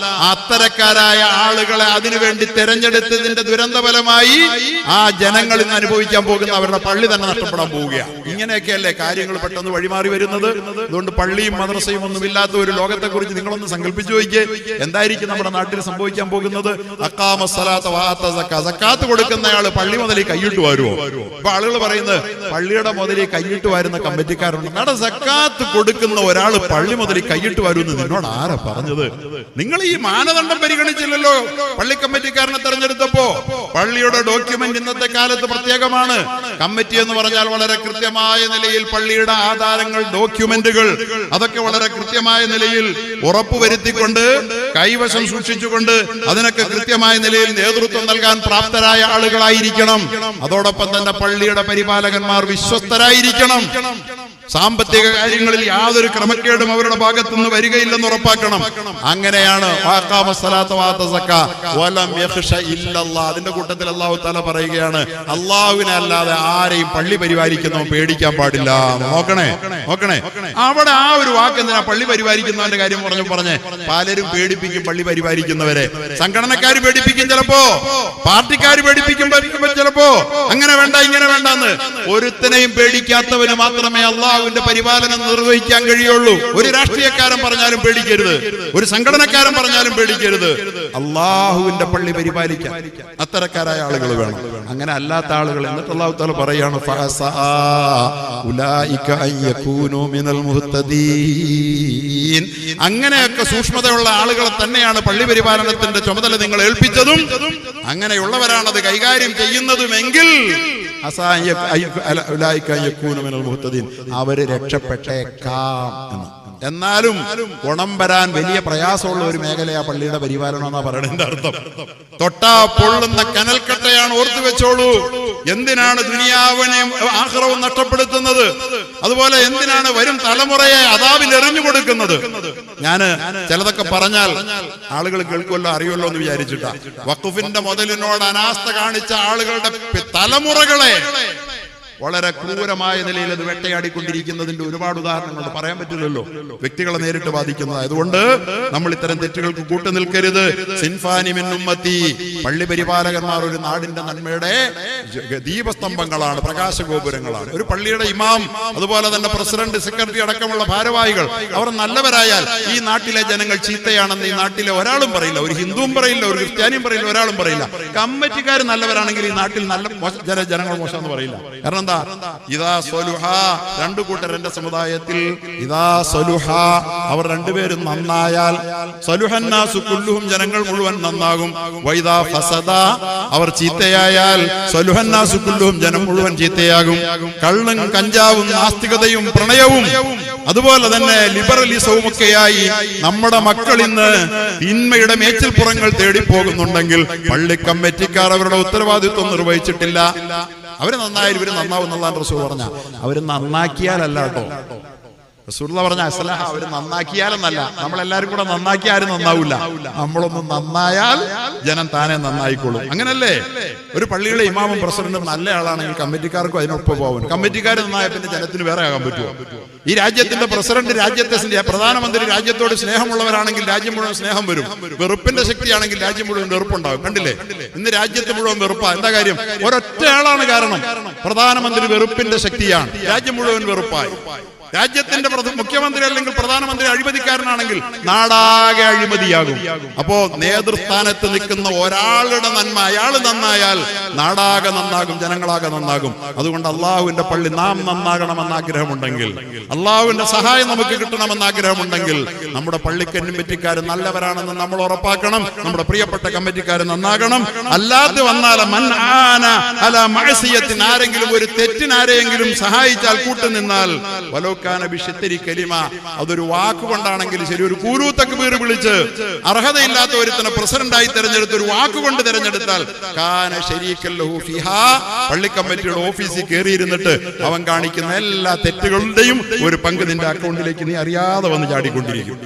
അത്തരക്കാരായ ആളുകളെ അതിനുവേണ്ടി തെരഞ്ഞെടുത്തതിന്റെ ദുരന്തഫലമായി ആ ജനങ്ങൾ ഇന്ന് അനുഭവിക്കാൻ പോകുന്ന അവരുടെ പള്ളി തന്നെ നഷ്ടപ്പെടാൻ പോവുകയാണ്. ഇങ്ങനെയൊക്കെയല്ലേ കാര്യങ്ങൾ പെട്ടെന്ന് വഴിമാറി വരുന്നത്. അതുകൊണ്ട് പള്ളിയും മദ്രസയും ഒന്നും ഇല്ലാത്ത ഒരു ലോകത്തെ കുറിച്ച് നിങ്ങളൊന്ന് സങ്കല്പിച്ചു നോക്കിയേ. എന്തായിരിക്കും നമ്മുടെ നാട്ടിൽ സംഭവിക്കാൻ പോകുന്നത്? അഖാമസ്സലാത്ത വആത്ത സക്കാ, സക്കാത്ത് കൊടുക്കുന്നയാള് പള്ളി മുതൽ കൈയിട്ട് വരുമോ? അപ്പൊ ആളുകൾ പറയുന്നത് പള്ളിയുടെ മുതൽ കൈയിട്ട് വരുന്ന കമ്മിറ്റിക്കാരുണ്ട്. നട സക്കാത്ത് കൊടുക്കുന്ന ഒരാള് പള്ളി മുതൽ കൈയിട്ട് വരുമെന്ന് നിന്നോട് ആരാ പറഞ്ഞത്? നിങ്ങൾ ഈ മാനദണ്ഡം പരിഗണിച്ചില്ലല്ലോ പള്ളി കമ്മിറ്റിക്കാരനെ തെരഞ്ഞെടുത്തപ്പോ. പള്ളിയുടെ ഡോക്യുമെന്റ് ഇന്നത്തെ കാലത്ത് പ്രത്യേകമാണ്. കമ്മിറ്റി എന്ന് പറഞ്ഞാൽ വളരെ കൃത്യമായ നിലയിൽ പള്ളിയുടെ ആധാരങ്ങൾ, ഡോക്യുമെന്റുകൾ അതൊക്കെ വളരെ കൃത്യമായ നിലയിൽ ഉറപ്പുവരുത്തിക്കൊണ്ട് കൈവശം സൂക്ഷിച്ചുകൊണ്ട് അതിനൊക്കെ കൃത്യമായ നിലയിൽ നേതൃത്വം നൽകാൻ പ്രാപ്തരായ ആളുകളായിരിക്കണം. അതോടൊപ്പം തന്നെ പള്ളിയുടെ പരിപാലകന്മാർ വിശ്വസ്തരായിരിക്കണം. സാമ്പത്തിക കാര്യങ്ങളിൽ യാതൊരു ക്രമക്കേടും അവരുടെ ഭാഗത്തുനിന്ന് വരികയില്ലെന്ന് ഉറപ്പാക്കണം. അങ്ങനെയാണ് അതിന്റെ കൂട്ടത്തിൽ അല്ലാഹു തആല പറയുകയാണ്, അല്ലാഹുവിനെ അല്ലാതെ ആരെയും പള്ളി പരിപാലിക്കുന്നവൻ പേടിക്കാൻ പാടില്ല. നോക്കണേ അവിടെ ആ ഒരു വാക്ക് എന്തിനാ? പള്ളി പരിപാലിക്കുന്നവന്റെ കാര്യം പറഞ്ഞേ. പലരും പേടിപ്പിക്കും പള്ളി പരിപാലിക്കുന്നവരെ. സംഘടനക്കാർ പേടിപ്പിക്കും, ചിലപ്പോ പാർട്ടിക്കാർ പേടിപ്പിക്കും ചിലപ്പോ. അങ്ങനെ വേണ്ട ഇങ്ങനെ വേണ്ടെന്ന്. ഒരുത്തനെയും പേടിക്കാത്തവന് മാത്രമേ അള്ളാഹുവിന്റെ പരിപാലനം നിർവഹിക്കാൻ കഴിയുള്ളൂ. ഒരു രാഷ്ട്രീയക്കാരൻ പറഞ്ഞാലും പേടിക്കരുത്, ഒരു സംഘടനക്കാരൻ പറഞ്ഞാലും പേടിക്കരുത്. അള്ളാഹുവിന്റെ പള്ളി പരിപാലിക്കാൻ അത്തരക്കാരായ ആളുകൾ വേണം. അങ്ങനെ അല്ലാത്ത ആളുകൾ എന്നിട്ട് അല്ലാഹു തആല പറയാണ്, അങ്ങനെയൊക്കെ സൂക്ഷ്മതയുള്ള ആളുകളെ തന്നെയാണ് പള്ളി പരിപാലനത്തിന്റെ ചുമതല നിങ്ങൾ ഏൽപ്പിച്ചതും അങ്ങനെയുള്ളവരാണ് അത് കൈകാര്യം ചെയ്യുന്നതുമെങ്കിൽ അവര് രക്ഷപ്പെട്ടേക്കാം എന്ന്. എന്നാലും ഗുണം വരാൻ വലിയ പ്രയാസമുള്ള ഒരു മേഖലയാ പള്ളിയുടെ പരിപാലനം എന്നാ പറയുന്നതിന്റെ അർത്ഥം. തൊട്ടാ പൊള്ളുന്ന കനൽക്കട്ടയാണ്, ഓർത്തു വെച്ചോളൂ. എന്തിനാണ് ദുനിയാവിനെയും ആഖിറവും നഷ്ടപ്പെടുത്തുന്നത്? അതുപോലെ എന്തിനാണ് വരും തലമുറയെ അദാബിൽ എറിഞ്ഞു കൊടുക്കുന്നത്? ഞാന് ചിലതൊക്കെ പറഞ്ഞാൽ ആളുകൾ കേൾക്കുമല്ലോ അറിയുമല്ലോ എന്ന് വിചാരിച്ചിട്ടാ. വഖഫിന്റെ മുതലിനോട് അനാസ്ഥ കാണിച്ച ആളുകളുടെ തലമുറകളെ വളരെ ക്രൂരമായ നിലയിൽ അത് വേട്ടയാടിക്കൊണ്ടിരിക്കുന്നതിന്റെ ഒരുപാട് ഉദാഹരണങ്ങൾ പറയാൻ പറ്റില്ലല്ലോ, വ്യക്തികളെ നേരിട്ട് ബാധിക്കുന്നത്. അതുകൊണ്ട് നമ്മൾ ഇത്തരം തെറ്റുകൾക്ക് കൂട്ടുനിൽക്കരുത്. സിൻഫാനി മിൻ ഉമ്മത്തി, പള്ളി പരിപാലകന്മാർ ഒരു നാടിന്റെ നന്മയുടെ ദീപസ്തംഭങ്ങളാണ്, പ്രകാശഗോപുരങ്ങളാണ്. ഒരു പള്ളിയുടെ ഇമാം, അതുപോലെ തന്നെ പ്രസിഡന്റ്, സെക്രട്ടറി അടക്കമുള്ള ഭാരവാഹികൾ അവർ നല്ലവരായാൽ ഈ നാട്ടിലെ ജനങ്ങൾ ചീത്തയാണെന്ന് ഈ നാട്ടിലെ ഒരാളും പറയില്ല. ഒരു ഹിന്ദുവും പറയില്ല, ഒരു ക്രിസ്ത്യാനിയും പറയില്ല, ഒരാളും പറയില്ല. കമ്മിറ്റിക്കാർ നല്ലവരാണെങ്കിൽ ഈ നാട്ടിൽ നല്ല ജനങ്ങൾ മോശം എന്ന് പറയില്ല. കാരണം ഇദാ സലുഹ, രണ്ടു കൂട്ടർ എന്റെ സമുദായത്തിൽ ഇദാ സലുഹ, അവർ രണ്ടുപേരും നന്നായാൽ സലുഹന്നാസു കുല്ലുഹും, ജനങ്ങൾ മുഴുവൻ നന്നാകും. വൈദാ ഫസദ, അവർ ചീത്തയായാൽ സലുഹന്നാസു കുല്ലുഹും, ജനം മുഴുവൻ ചീത്തയാകും. കള്ളും കഞ്ചാവും നാസ്തികതയും പ്രണയവും അതുപോലെ തന്നെ ലിബറലിസവും ഒക്കെയായി നമ്മുടെ മക്കൾ ഇന്ന് തിന്മയുടെ മേച്ചിൽപ്പുറങ്ങൾ തേടിപ്പോകുന്നുണ്ടെങ്കിൽ പള്ളി കമ്മിറ്റിക്കാർ അവരുടെ ഉത്തരവാദിത്വം നിർവഹിച്ചിട്ടില്ല. അവര് നന്നായാലും ഇവര് നന്നാവും എന്നുള്ളതാണ് റസൂൽ പറഞ്ഞ. അവര് നന്നാക്കിയാലല്ല കേട്ടോ, റസൂൽ പറഞ്ഞ അസ്ലഹ അവര് നന്നാക്കിയാലെന്നല്ല. നമ്മളെല്ലാരും കൂടെ നന്നാക്കി ആരും നന്നാവില്ല. നമ്മളൊന്ന് നന്നായാൽ ജനം താനെ നന്നായിക്കോളും. അങ്ങനല്ലേ? ഒരു പള്ളിയിലെ ഇമാമും പ്രസിഡന്റും നല്ല ആളാണെങ്കിൽ കമ്മിറ്റിക്കാർക്കും അതിനൊപ്പം പോകാൻ. കമ്മിറ്റിക്കാർ നന്നായ പിന്നെ ജനത്തിന് വേറെ ആകാൻ പറ്റുമോ? ഈ രാജ്യത്തിന്റെ പ്രസിഡന്റ്, രാജ്യത്തെ പ്രധാനമന്ത്രി രാജ്യത്തോട് സ്നേഹമുള്ളവരാണെങ്കിൽ രാജ്യം മുഴുവൻ സ്നേഹം വരും. വെറുപ്പിന്റെ ശക്തിയാണെങ്കിൽ രാജ്യം മുഴുവൻ വെറുപ്പുണ്ടാകും. കണ്ടില്ലേ? ഇന്ന് രാജ്യത്ത് മുഴുവൻ വെറുപ്പാ. എന്താ കാര്യം? ഒരൊറ്റ ആളാണ് കാരണം. പ്രധാനമന്ത്രി വെറുപ്പിന്റെ ശക്തിയാണ്, രാജ്യം മുഴുവൻ വെറുപ്പായി. രാജ്യത്തിന്റെ മുഖ്യമന്ത്രി അല്ലെങ്കിൽ പ്രധാനമന്ത്രി അഴിമതിക്കാരനാണെങ്കിൽ നാടാകെ അഴിമതിയാകും. അപ്പോ നേതൃസ്ഥാനത്ത് നിൽക്കുന്ന ഒരാളുടെ നന്മ, അയാൾ നന്നായാൽ നാടാകെ നന്നാകും, ജനങ്ങളാകെ നന്നാകും. അതുകൊണ്ട് അള്ളാഹുവിന്റെ പള്ളി നാം നന്നാകണമെന്ന് ആഗ്രഹമുണ്ടെങ്കിൽ, അള്ളാഹുവിന്റെ സഹായം നമുക്ക് കിട്ടണമെന്ന് ആഗ്രഹമുണ്ടെങ്കിൽ നമ്മുടെ പള്ളി കമ്മിറ്റിക്കാർ നല്ലവരാണെന്ന് നമ്മൾ ഉറപ്പാക്കണം. നമ്മുടെ പ്രിയപ്പെട്ട കമ്മിറ്റിക്കാർ നന്നാകണം. അല്ലാതെ വന്നാൽ ആരെങ്കിലും ഒരു തെറ്റിനാരെയെങ്കിലും സഹായിച്ചാൽ കൂട്ടുനിന്നാൽ അതൊരു വാക്കുകൊണ്ടാണെങ്കിൽ ശരി, ഒരു കൂരു തക്ബീർ വിളിച്ച് അർഹതയില്ലാത്ത ഒരുത്തനെ പ്രസിഡന്റായി തെരഞ്ഞെടുത്ത് ഒരു വാക്കുകൊണ്ട് തെരഞ്ഞെടുത്താൽ പള്ളി കമ്മിറ്റിയുടെ ഓഫീസിൽ കയറിയിരുന്നിട്ട് അവൻ കാണിക്കുന്ന എല്ലാ തെറ്റുകളുടെയും ഒരു പങ്ക് നിന്റെ അക്കൗണ്ടിലേക്ക് നീ അറിയാതെ വന്ന് ചാടിക്കൊണ്ടിരിക്കും.